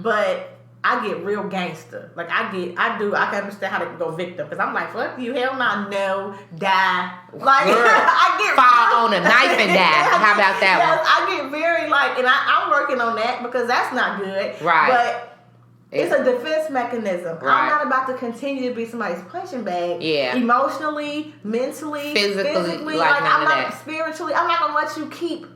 But I get real gangster. Like, I can understand how to go victim. Because I'm like, fuck you, hell no, die. Like, I get fall on a knife and die. How about that one? I get very, like, and I'm working on that because that's not good. Right. But it's a defense mechanism. Right. I'm not about to continue to be somebody's punching bag. Yeah. Emotionally, mentally, physically. Like I'm not spiritually. I'm not going to let you keep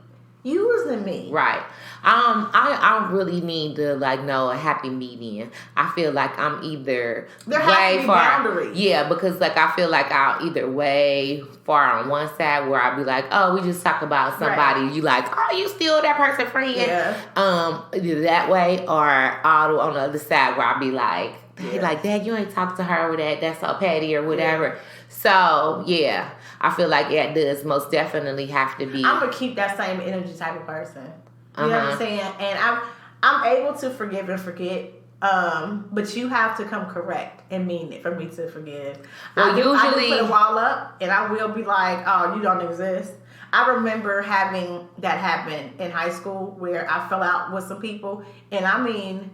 using me. Right. I really need to, like, know a happy median. I feel like I'm either there way has to be far. Boundaries. Yeah, because, like, I feel like I'll either way far on one side where I'll be like, oh, we just talk about somebody. Right. You like, oh, you still that person friend. Yeah. Either that way or all on the other side where I'll be like, like, Dad, you ain't talk to her with that's so petty or whatever. Yeah. So, yeah. I feel like it does most definitely have to be. I'm going to keep that same energy type of person. You know what I'm saying? And I'm able to forgive and forget, but you have to come correct and mean it for me to forgive. Well, I can put a wall up, and I will be like, oh, you don't exist. I remember having that happen in high school where I fell out with some people, and I mean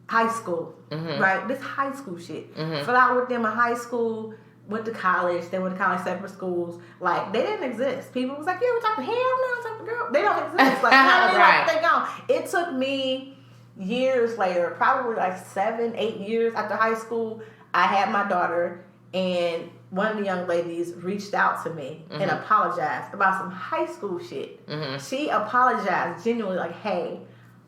high school, right? This high school shit. Fell out with them in high school. Went to college. They went to college, separate schools. Like, they didn't exist. People was like, yeah, we talk to hell now, talk to girl. They don't exist. Like, right. They gone. It took me years later, probably like 7-8 years after high school, I had my daughter, and one of the young ladies reached out to me and apologized about some high school shit. She apologized genuinely, like, hey,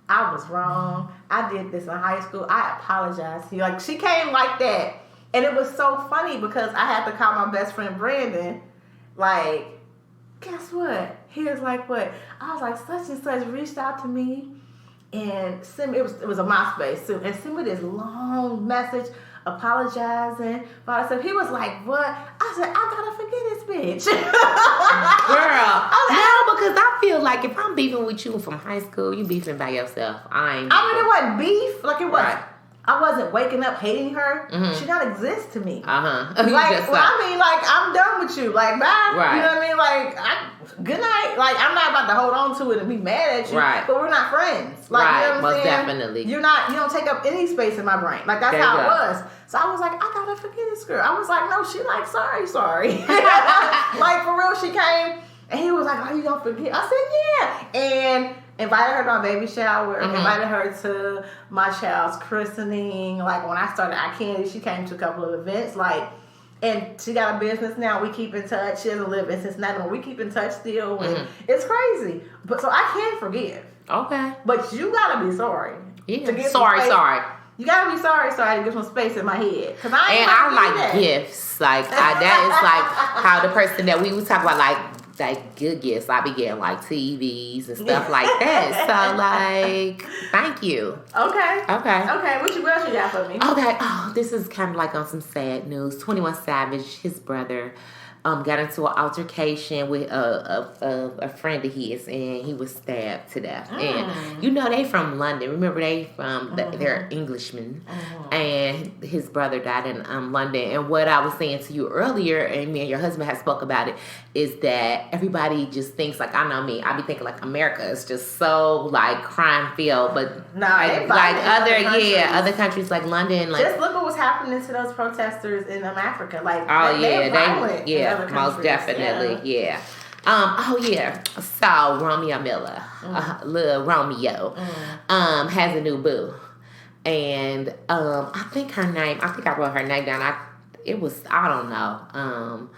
I was wrong. I did this in high school. I apologize to you. Like, she came like that. And it was so funny because I had to call my best friend Brandon, like, guess what? He was like, what? I was like, such and such reached out to me And send me, it was a MySpace, and sent me this long message apologizing for all stuff. He was like, "What?" I said, "I gotta forget this bitch." Girl, no, because I feel like if I'm beefing with you from high school, you beefing by yourself. I mean, it wasn't beef. Like, it was. Right. I wasn't waking up hating her. She don't exist to me. Like, I'm done with you. Like, bye. Right. You know what I mean? Like, good night. Like, I'm not about to hold on to it and be mad at you. Right. But we're not friends. Like, right. You know what I'm Most saying? definitely. You don't take up any space in my brain. Like, that's there how it was. So I was like, I gotta forget this girl. I was like, no, she like, sorry. Like, for real, she came and he was like, oh, you gonna forget? I said, yeah. And invited her to my baby shower, invited her to my child's christening. Like, when I started Candi, she came to a couple of events. Like, and she got a business now. We keep in touch. She doesn't live in Cincinnati, but we keep in touch still. And it's crazy. But so I can forgive. Okay. But you gotta be sorry. Yeah. Sorry. You gotta be sorry to get some space in my head. Cause I like gifts. Like, that is like how the person that we talk about, like good gifts. I be getting like TVs and stuff like that. So like, thank you. Okay. Okay. What else you got for me? Okay. Oh, this is kind of like on some sad news. 21 Savage, his brother, got into an altercation with a friend of his, and he was stabbed to death. And you know they from London. Remember they from they're Englishmen, and his brother died in London. And what I was saying to you earlier, and me and your husband had spoke about it, is that everybody just thinks like, I know me, I be thinking like America is just so like crime filled, but other countries like London, like just look at what's happening to those protesters in Africa. Like, most definitely, yeah. So Romeo Miller, little Romeo, has a new boo, and I think I wrote her name down. I don't know.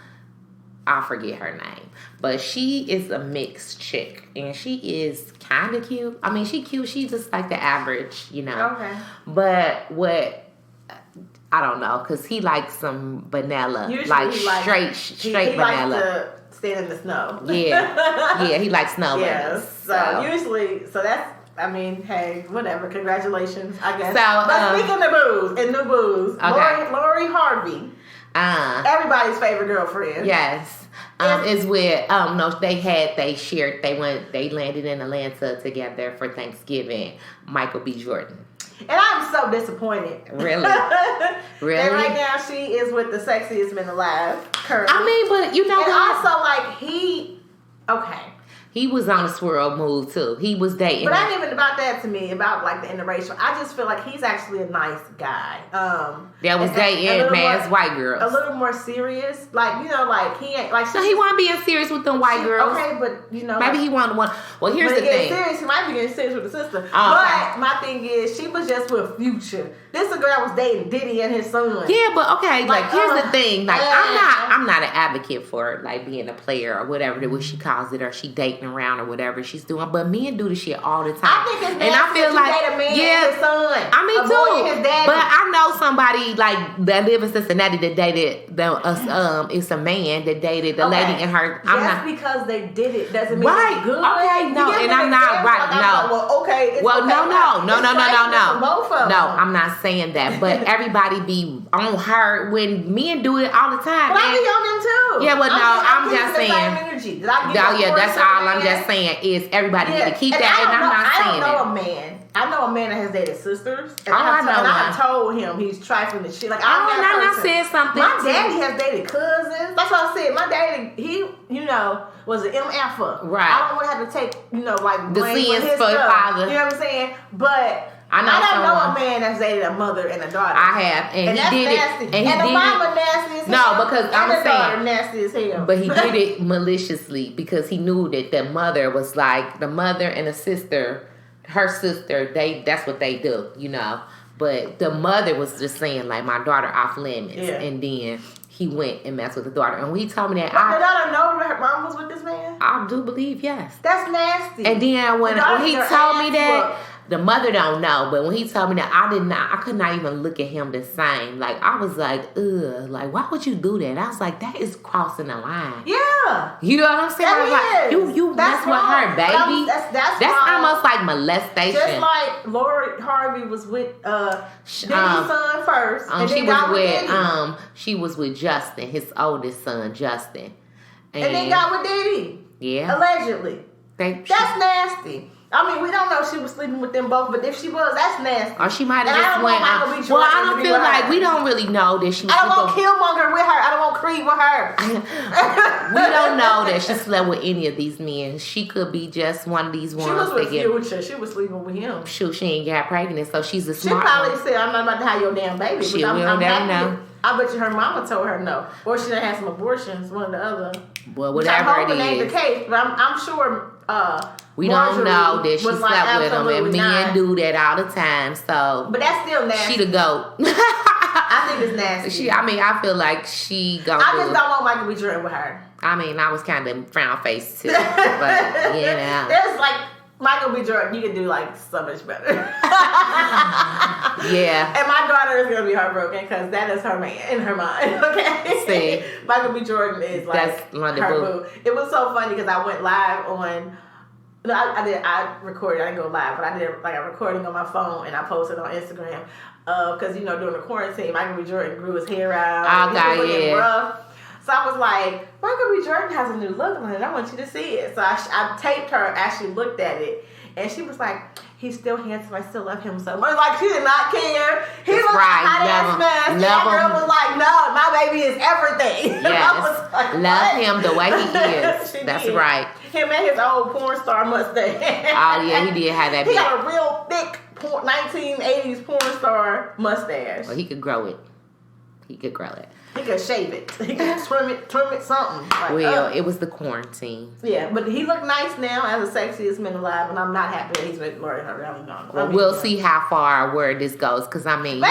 I forget her name, but she is a mixed chick, and she is kind of cute. I mean, she cute. She's just like the average, you know. Okay. But what? I don't know, because he likes some vanilla. Usually like straight vanilla. He likes to stand in the snow. Yeah, he likes snow. Yeah, so usually, that's, I mean, hey, whatever. Congratulations, I guess. So, but speaking of booze and new booze, okay. Lori Harvey, everybody's favorite girlfriend. Yes. Is with they landed in Atlanta together for Thanksgiving. Michael B. Jordan. And I'm so disappointed. Really? Really? And right now she is with the sexiest man alive currently. I mean, but you know and what? Also, like, he was on a swirl move too. He was dating. But ain't even about that to me, about like the interracial. I just feel like he's actually a nice guy. That was dating man's white girls. A little more serious. Like, you know, like he ain't like. So he wasn't being serious with them white girls. Okay, but you know. Maybe he wanted one. Well, here's the thing. Serious, he might be getting serious with the sister. Oh, but my thing is, she was just with Future. This is a girl that was dating Diddy and his son. Yeah, but okay, like here's the thing. Like I'm not an advocate for like being a player or whatever what she calls it, or she dating around or whatever she's doing. But men do this shit all the time. I think it's and I feel like date a man and his son. I mean too. His daddy. But I know somebody like that live in Cincinnati that dated it's a man that dated the lady in her. Because they did it doesn't mean it's good. Okay, no, and I'm not right. No. Well, okay. No, I'm not saying that. But everybody be on her when men do it all the time. But I be on them too. Yeah, but I'm just saying. Energy. That's all I'm just saying is everybody need to keep that. And I'm not saying that. I know a man that has dated sisters. And I I told him he's trifling the shit. Like, I'm not saying something. My daddy has dated cousins. That's what I said. My daddy, he, was an MFer. Right. I don't want to have to take, like, the sins for his father. You know what I'm saying? But I don't know a man that's dated a mother and a daughter. I have, and he did nasty. it. And the mama nasty as hell. No, because I'm saying nasty as hell. But he did it maliciously because he knew that the mother was like the mother and the sister. Her sister, that's what they do, But the mother was just saying like my daughter off limits, and then he went and messed with the daughter. And when he told me that, the daughter know her mom was with this man. I do believe yes. That's nasty. And then when he told me that. the mother don't know, but when he told me that, I could not even look at him the same. Like, I was like, ugh, like, why would you do that? I was like, that is crossing the line. Yeah. You know what I'm saying? That like, you mess with her, baby. That's almost like molestation. Just like Lori Harvey was with Diddy's son first, and then got with Diddy. She was with Justin, his oldest son, Justin. And then got with Diddy. Yeah. Allegedly. That's nasty. I mean, we don't know if she was sleeping with them both, but if she was, that's nasty. Or she might have just went out. Well, I don't feel like we don't really know that she was. I don't want Killmonger with her. I don't want Creed with her. We don't know that she slept with any of these men. She could be just one of these ones. She was with Future. She was sleeping with him. Shoot, she ain't got pregnant, so she's a smart She probably one. said, I'm not about to have your damn baby. She will never know. I bet you her mama told her no. Or she done had some abortions, one or the other. Well, whatever it is. Ain't the case, but I'm sure we don't know that she slept with him, and men do that all the time. So, but that's still nasty. She the GOAT. I think it's nasty. I feel like she gonna. I just don't want Michael B. Jordan with her. I mean, I was kind of frown face too, but you know, there's like Michael B. Jordan. You can do like so much better. Yeah. And my daughter is gonna be heartbroken because that is her man in her mind. Okay. See, Michael B. Jordan is like her boo. It was so funny because I went live on. No, I recorded. I didn't go live, but I did like a recording on my phone and I posted on Instagram. Because during the quarantine, Michael B. Jordan grew his hair out. Oh God, yeah. Rough. So I was like, Michael B. Jordan has a new look on it. I want you to see it. So I taped her, actually looked at it, and she was like, he's still handsome. I still love him so much. Like, she did not care. He was like hot-ass mess. And that girl was like, no, my baby is everything. Yes. Like, love him the way he is. That's right. Him and his old porn star mustache. Oh, yeah, he did have that. He got a real thick 1980s porn star mustache. Well, he could grow it. He could grow it. He could shave it. He could trim it something. Like, it was the quarantine. Yeah, but he looked nice now as the sexiest man alive, and I'm not happy that he's with Lori Harvey. Well, we'll see how far where this goes, because I mean,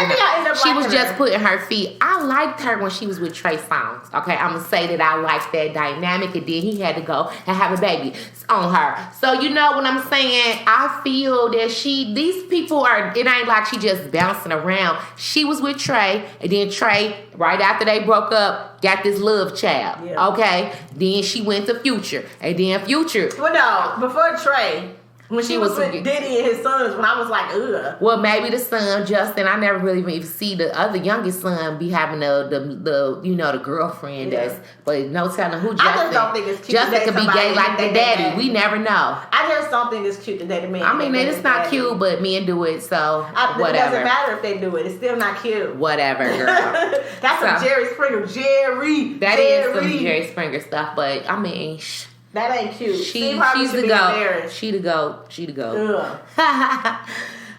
she was just putting her feet. I liked her when she was with Trey Songz. Okay, I'm gonna say that I liked that dynamic, and then he had to go and have a baby on her. So you know what I'm saying? I feel that these people are. It ain't like she just bouncing around. She was with Trey, and then Trey, right after they broke up, got this love child. Yeah. Okay, then she went to Future, and then Future. Well, no, before Trey. When she was with Diddy and his sons, when I was like, ugh. Well, maybe the son, Justin, I never really even see the other youngest son be having the girlfriend but no telling who Justin. I just don't think it's cute. Justin could be gay like the daddy. We never know. I just don't think it's cute to date a man. I mean, it's not cute, but men do it, so whatever. It doesn't matter if they do it. It's still not cute. Whatever, girl. That's some Jerry Springer. That is some Jerry Springer stuff, but I mean... That ain't cute. She's the GOAT. She the GOAT.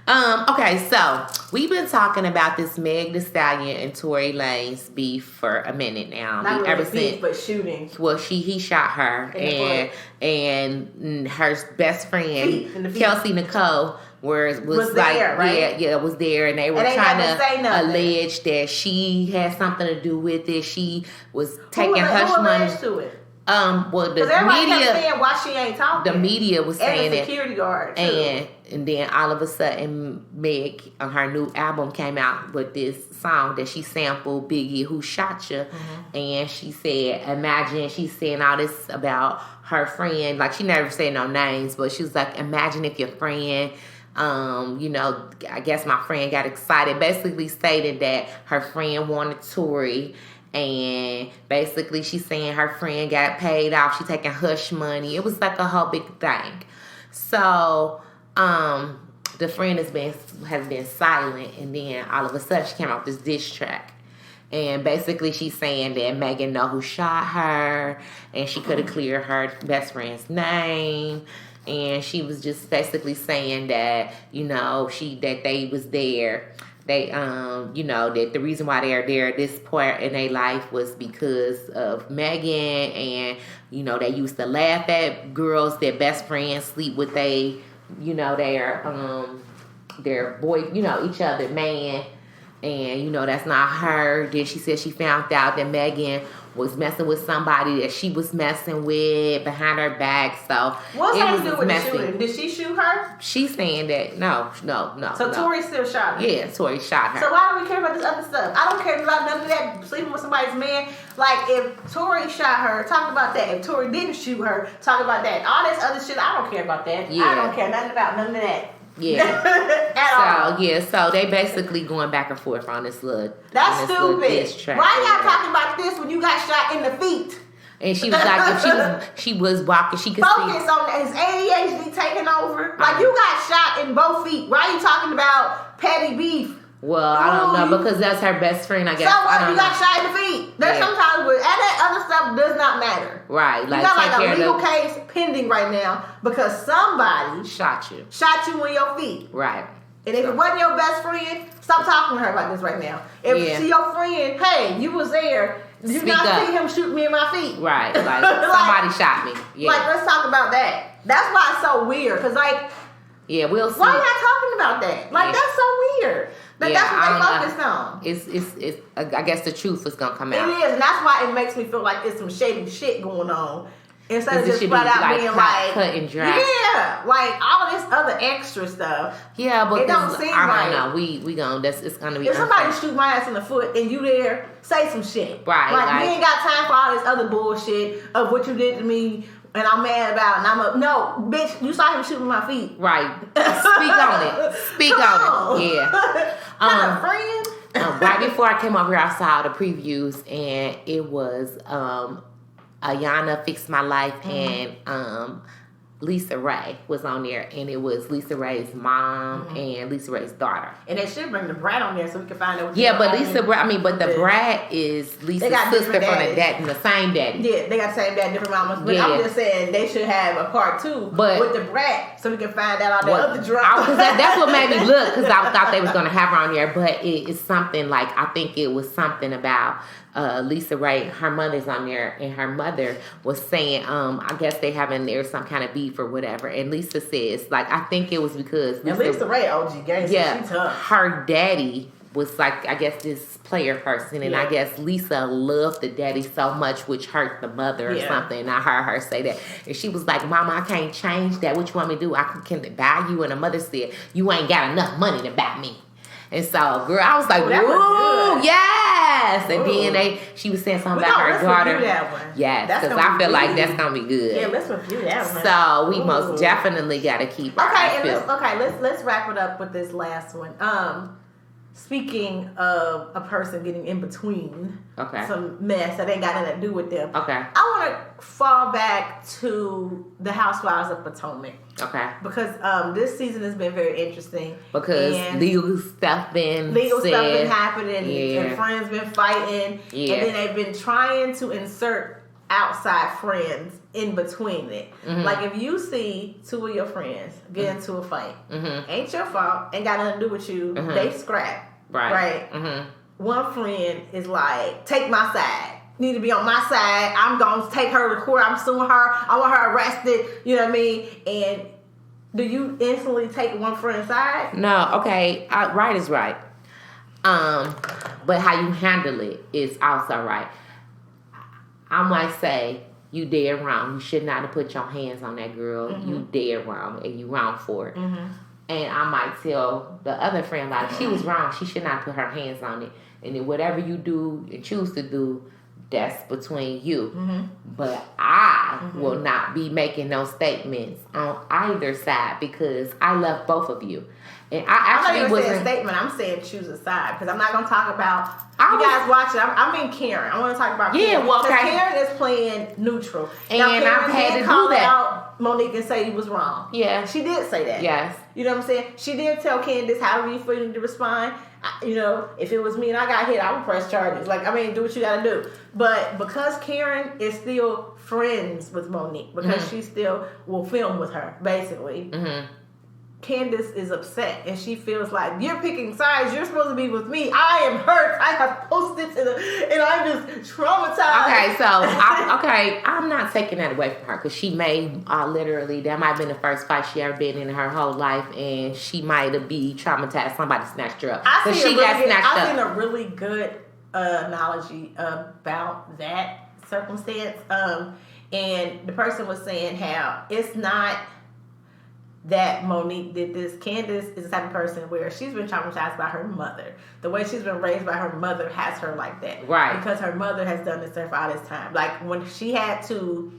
Okay, so we've been talking about this Meg Thee Stallion and Tory Lanez beef for a minute now. Not really beef, but shooting. Well, he shot her, and her best friend Kelsey Nicole was like there, right? was there, and they were trying to allege that she had something to do with it. She was taking hush money to it. Well, the media saying why she ain't talking. The media was saying it. Security guard too. And then all of a sudden, Meg on her new album came out with this song that she sampled Biggie, "Who Shot Ya," and she said, "Imagine," she's saying all this about her friend. Like, she never said no names, but she was like, "Imagine if your friend." I guess my friend got excited, basically stating that her friend wanted Tory. And basically, she's saying her friend got paid off. She taking hush money. It was like a whole big thing. So, the friend has been silent, and then all of a sudden, she came out with this diss track. And basically, she's saying that Megan know who shot her, and she could have cleared her best friend's name. And she was just basically saying that, that they was there. They, that the reason why they are there at this point in their life was because of Megan, and, they used to laugh at girls, their best friends sleep with their boy, each other man, and, that's not her. Then she said she found out that Megan was messing with somebody that she was messing with behind her back. So what's it that was to do with messy. the shooting? Did she shoot her? She's saying that no. So Tori still shot her. Yeah, Tori shot her. So why do we care about this other stuff? I don't care about none of that sleeping with somebody's man. Like if Tori shot her, talk about that. If Tori didn't shoot her, talk about that. All this other shit, I don't care about that. Yeah. I don't care nothing about none of that. Yeah. So they basically going back and forth on this little. That's stupid. Why y'all talking about this when you got shot in the feet? And she was like, if she was walking, she could focus on his ADHD taking over. Like you got shot in both feet. Why are you talking about petty beef? Well, I don't know because that's her best friend. I guess. So what? You got shot in the feet. There's sometimes and that other stuff does not matter. Right. Like you got like a legal case pending right now because somebody shot you in your feet. Right. And if it wasn't your best friend, stop talking to her about this right now. If she your friend, hey, you was there. You not see him shoot me in my feet. Right. Like somebody shot me. Yeah. Like let's talk about that. That's why it's so weird. Cause like, we'll see. Why are y'all talking about that? Like that's so weird. Like that's what they focused on. It's. I guess the truth is gonna come out. It is, and that's why it makes me feel like it's some shady shit going on. Instead of just flat out being like cut and dry. Yeah, like all this other extra stuff. Yeah, but it don't seem I don't know. We gonna it's gonna be. If somebody shoot my ass in the foot and you there, say some shit. Right. Like we ain't got time for all this other bullshit of what you did to me and I'm mad about and no, bitch, you saw him shooting my feet. Right. Speak on it. Speak on it. Yeah. Kind of friend. Right before I came over here, I saw the previews and it was Ayana Fixed My Life and Lisa Ray was on there, and it was Lisa Ray's mom and Lisa Ray's daughter. And they should bring the brat on there so we can find out. But the brat is Lisa's sister from the dad and the same daddy. Yeah, they got the same dad, different mamas. But I'm just saying they should have a part 2 with the brat so we can find out all the other drama. That's what made me look because I thought they was gonna have her on there, but it's something like I think it was something about. Lisa Ray, her mother's on there, and her mother was saying, I guess they having there some kind of beef or whatever. And Lisa says, like, I think it was because Lisa Ray OG gang, yeah, she tough. Her daddy was like, I guess this player person, and I guess Lisa loved the daddy so much, which hurt the mother or something. And I heard her say that, and she was like, "Mama, I can't change that. What you want me to do? I can buy you." And the mother said, "You ain't got enough money to buy me." And so, girl, I was like, "Ooh, yes!" And then she was saying something about her daughter. That one. Yes, because I feel like that's gonna be good. Yeah, let's review that one. So we most definitely got to keep. Let's wrap it up with this last one. Speaking of a person getting in between some mess that ain't got nothing to do with them. Okay. I want to fall back to the Housewives of Potomac. Okay. Because this season has been very interesting. Because legal stuff been happening and friends been fighting. Yeah. And then they've been trying to insert outside friends in between it. Mm-hmm. Like if you see 2 of your friends get into a fight, ain't your fault, ain't got nothing to do with you, they scrap. Right? Mm-hmm. One friend is like, take my side. Need to be on my side. I'm going to take her to court. I'm suing her. I want her arrested. You know what I mean? And do you instantly take one friend's side? No. Okay. Right is right. But how you handle it is also right. I might say, you dead wrong. You should not have put your hands on that girl. Mm-hmm. You dead wrong, and you wrong for it. Mm-hmm. And I might tell the other friend, like, she was wrong. She should not put her hands on it. And then whatever you do and choose to do, that's between you. Mm-hmm. But I will not be making no statements on either side because I love both of you. And I'm not even saying statement. I'm saying choose a side because I'm not going to talk about guys watching. I mean Karen. I want to talk about Karen. Yeah, well, okay. Karen is playing neutral. And now, I've had to do that. Out Monique and say he was wrong. Yeah. She did say that. Yes. You know what I'm saying? She did tell Candace however you feel you need to respond. You know, if it was me and I got hit, I would press charges. Like, I mean, do what you got to do. But because Karen is still friends with Monique, because she still will film with her, basically, Candace is upset and she feels like you're picking sides. You're supposed to be with me. I am hurt. I have Post-its and I'm just traumatized. Okay, so I'm not taking that away from her because she may literally that might have been the first fight she ever been in her whole life, and she might have been traumatized. Somebody snatched her up. I seen a really good analogy about that circumstance. And the person was saying how it's not that Monique did this. Candace is the type of person where she's been traumatized by her mother. The way she's been raised by her mother has her like that. Right. Because her mother has done this to her for all this time. Like when she had to,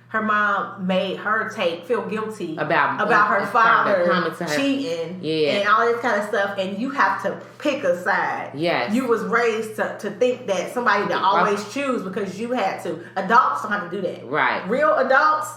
her mom made her feel guilty about her father cheating and all this kind of stuff. And you have to pick a side. Yes. You was raised to think that somebody to always choose because you had to. Adults don't have to do that. Right. Real adults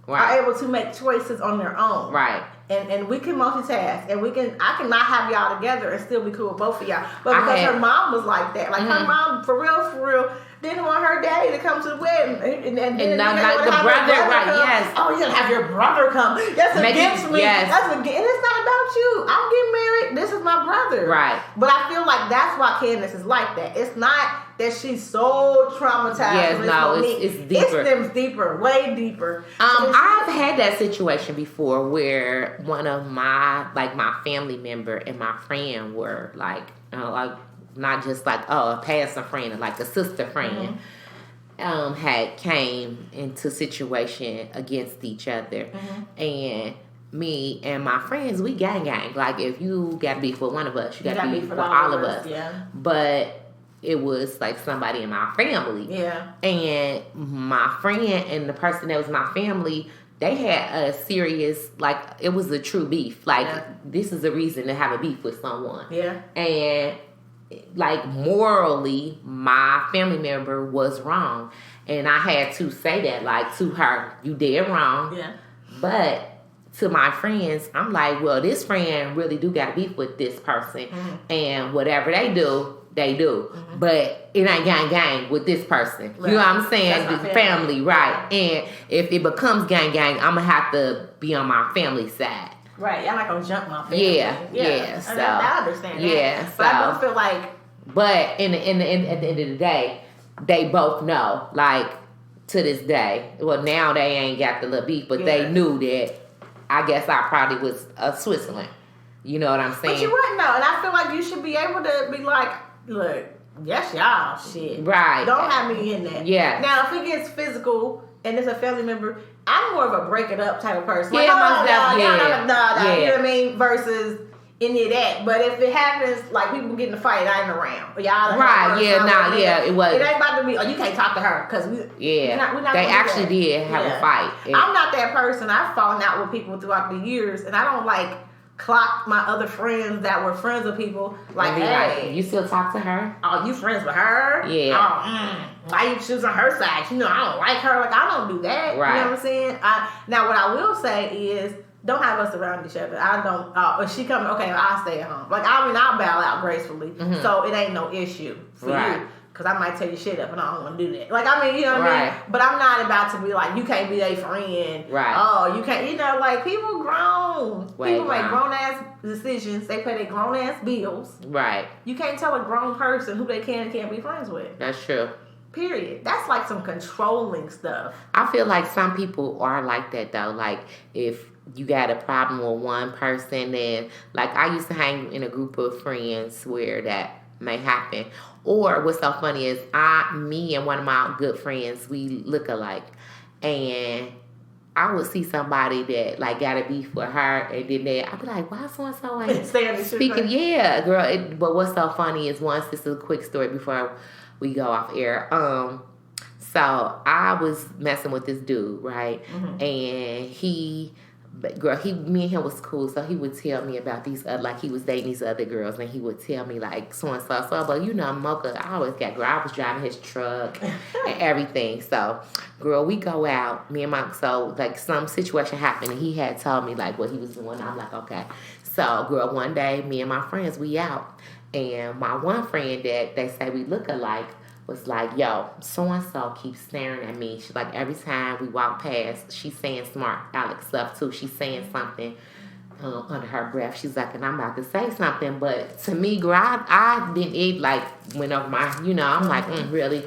are able to make choices on their own. Right. And we can multitask, and I cannot have y'all together and still be cool with both of y'all. But because her mom was like that, like her mom, for real, didn't want her daddy to come to the wedding, and then not like the brother, right? Come. Yes. Oh, you gotta have your brother come. That's against me. Yes. And it's not about you. I'm getting married. This is my brother. Right. But I feel like that's why Candace is like that. It's not that she's so traumatized. Yes, no, it's deeper. It stems deeper, way deeper. I've had that situation before where one of my family member and my friend were like not just like a passing friend, like a sister friend, had came into situation against each other, and me and my friends, we gang. Like if you got to be for one of us, you got to be for all of us. Yeah. But it was like somebody in my family. Yeah. And my friend and the person that was my family, they had a serious, like, it was a true beef. Like, this is a reason to have a beef with someone. Yeah. And, like, morally, my family member was wrong. And I had to say that, like, to her, you did wrong. Yeah. But to my friends, I'm like, well, this friend really do got a beef with this person. And whatever they do, they do. But it ain't gang with this person. Right. You know what I'm saying? The family, right. And if it becomes gang, I'm going to have to be on my family side. Right. Y'all not going to jump my family. Yeah. So, I understand that. Yeah. But I don't feel like... But at the end of the day, they both know, like, to this day, well, now they ain't got the little beef, but they knew that, I guess I probably was Switzerland. You know what I'm saying? But you wouldn't know. And I feel like you should be able to be like, look, yes, y'all, shit. Right. Don't have me in that. Yeah. Now, if it gets physical and it's a family member, I'm more of a break it up type of person. Like, you know what I mean? Versus any of that. But if it happens, like people get in a fight, I ain't around. Y'all it was. It ain't about to be, you can't talk to her because we're not they actually did have a fight. I'm not that person. I've fallen out with people throughout the years, and I don't like clock my other friends that were friends with people like, hey, you still talk to her? Oh, you friends with her? Yeah. Oh, why you choosing her side? You know, I don't like her. Like, I don't do that. Right. You know what I'm saying? Now, what I will say is, don't have us around each other. I don't. If she coming, okay, I'll stay at home. Like, I'll bow out gracefully, so it ain't no issue for you. Because I might tell you shit up and I don't want to do that. Like, you know what I mean? But I'm not about to be like, you can't be a friend. Right. Oh, you can't, like, people grown. People make grown-ass decisions. They pay their grown-ass bills. Right. You can't tell a grown person who they can and can't be friends with. That's true. Period. That's like some controlling stuff. I feel like some people are like that, though. Like, if you got a problem with one person, then, like, I used to hang in a group of friends where that may happen. Or what's so funny is me and one of my good friends, we look alike. And I would see somebody that, like, got a beef with her, and then I'd be like, why so-and-so ain't speaking? Yeah, girl. But what's so funny is this is a quick story before we go off air. So I was messing with this dude, right? And me and him was cool, so he would tell me about these like he was dating these other girls, and he would tell me like so and so. But Mocha, I always got girl. I was driving his truck and everything. So, girl, we go out. Me and like some situation happened, and he had told me like what he was doing. I'm like, okay. So, girl, one day, me and my friends, we out, and my one friend that they say we look alike was like, yo, so-and-so keeps staring at me. She's like, every time we walk past, she's saying smart Alex stuff too. She's saying something under her breath. She's like, and I'm about to say something, but to me, girl, I didn't eat, like, went over my, I'm like, really?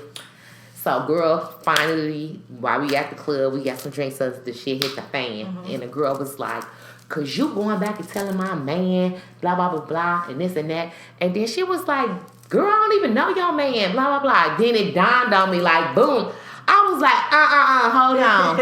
So, girl, finally, while we at the club, we got some drinks, so the shit hit the fan. And the girl was like, cause you going back and telling my man, blah, blah, blah, blah, and this and that. And then she was like, girl, I don't even know your man, blah, blah, blah. Then it dawned on me like, boom. I was like, hold on.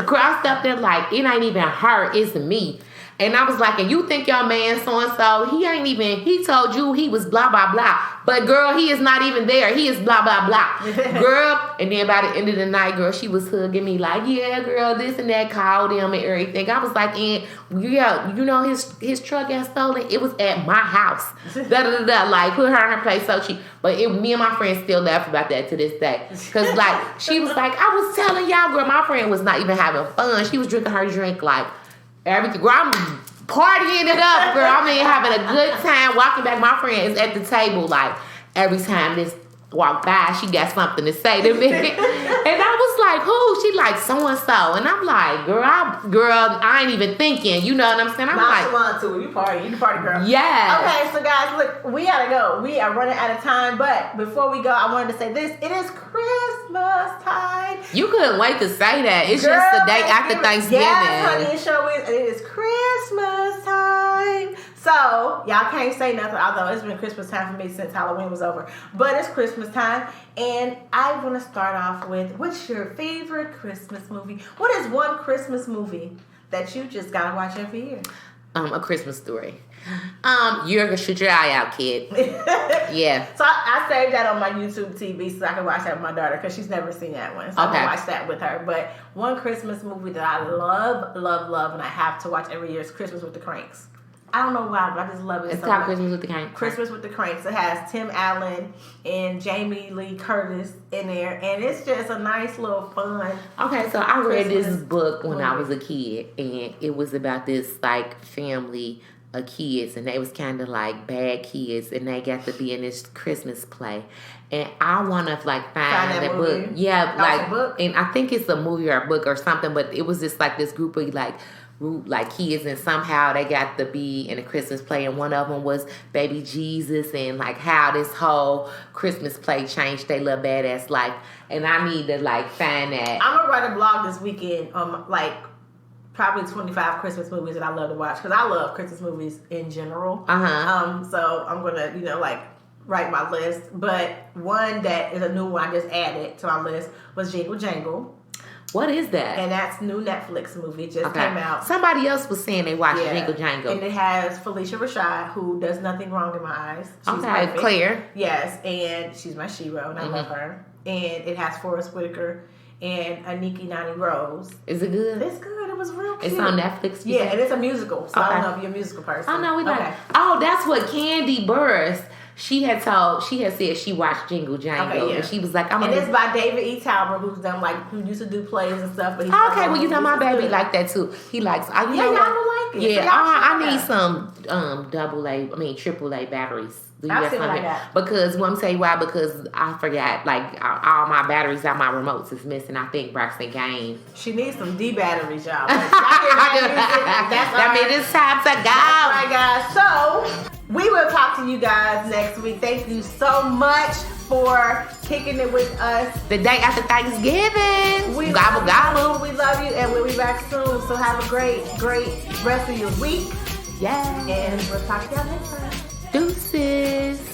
Girl, I stepped there like, it ain't even her, it's me. And I was like, and you think your man so-and-so, he told you he was blah, blah, blah. But girl, he is not even there. He is blah, blah, blah. Girl, and then by the end of the night, girl, she was hugging me like, yeah, girl, this and that, called him and everything. I was like, and yeah, you know, his truck got stolen. It was at my house. Da-da-da-da. Like, put her in her place so cheap. But me and my friend still laugh about that to this day. Because, like, she was like, I was telling y'all, girl, my friend was not even having fun. She was drinking her drink like, everything. Girl, I'm partying it up, girl. I mean, having a good time. Walking back, my friend is at the table like every time this walk by, she got something to say to me. And I was like, who? She like so-and-so. And I'm like, girl, I ain't even thinking. You know what I'm saying? I'm like, too. You the party girl. Yeah. Okay, so guys, look, we gotta go. We are running out of time. But before we go, I wanted to say this. It is Christmas time. You couldn't wait to say that. It's girl, just the day after Thanksgiving. Yes, honey, it is Christmas time. So, y'all can't say nothing, although it's been Christmas time for me since Halloween was over. But it's Christmas time, and I want to start off with, what's your favorite Christmas movie? What is one Christmas that you just got to watch every year? A Christmas Story. You're going to shoot your eye out, kid. Yeah. So I saved that on my YouTube TV so I can watch that with my daughter because she's never seen that one. So I can watch that with her. But one Christmas movie that I love, and I have to watch every year is Christmas with the Cranks. I don't know why, but I just love it. It's called Christmas with the Cranks. Christmas with the Cranks. It has Tim Allen and Jamie Lee Curtis in there, and it's just a nice little fun. Okay, so I read this book when I was a kid, and it was about this like family of kids, and they was kind of like bad kids, and they got to be in this Christmas play. And I want to like find that book. Yeah, like, book? And I think it's a movie or a book or something, but it was just like this group of like kids, and somehow they got to be in a Christmas play, and one of them was baby Jesus, and like how this whole Christmas play changed their little badass life. And I need to like find that. I'm gonna write a blog this weekend on like probably 25 Christmas movies that I love to watch, because I love Christmas movies in general. So I'm gonna like write my list. But one that is a new one I just added to my list was Jingle Jangle. What is that? And that's new Netflix movie. It just came out. Somebody else was saying they watched Jingle Jangle. And it has Felicia Rashad, who does nothing wrong in my eyes. She's perfect. Claire. Yes, and she's my shero, and I love her. And it has Forrest Whitaker and Aniki Nani Rose. Is it good? It's good. It was real cute. It's on Netflix? Yeah, and it's a musical, so I don't know if you're a musical person. Oh, no, we like. Oh, that's what Candy Burris. She had said she watched Jingle Jangle, and she was like, and it's by David E. Talbot, who used to do plays and stuff. But well, you know, my baby like that too. He likes, y'all don't like it. Yeah, I need some triple A batteries. Do you have like that? Because, I'm tell you why, because I forgot, like, all my batteries out my remotes is missing. I think Braxton Gaines. She needs some D batteries, y'all. That means it's time to go. All right, guys. So, we will talk to you guys next week. Thank you so much for kicking it with us. The day after Thanksgiving. Gobble, gobble. We love you, and we'll be back soon. So, have a great, great rest of your week. Yeah. And we'll talk to y'all next time. Deuces.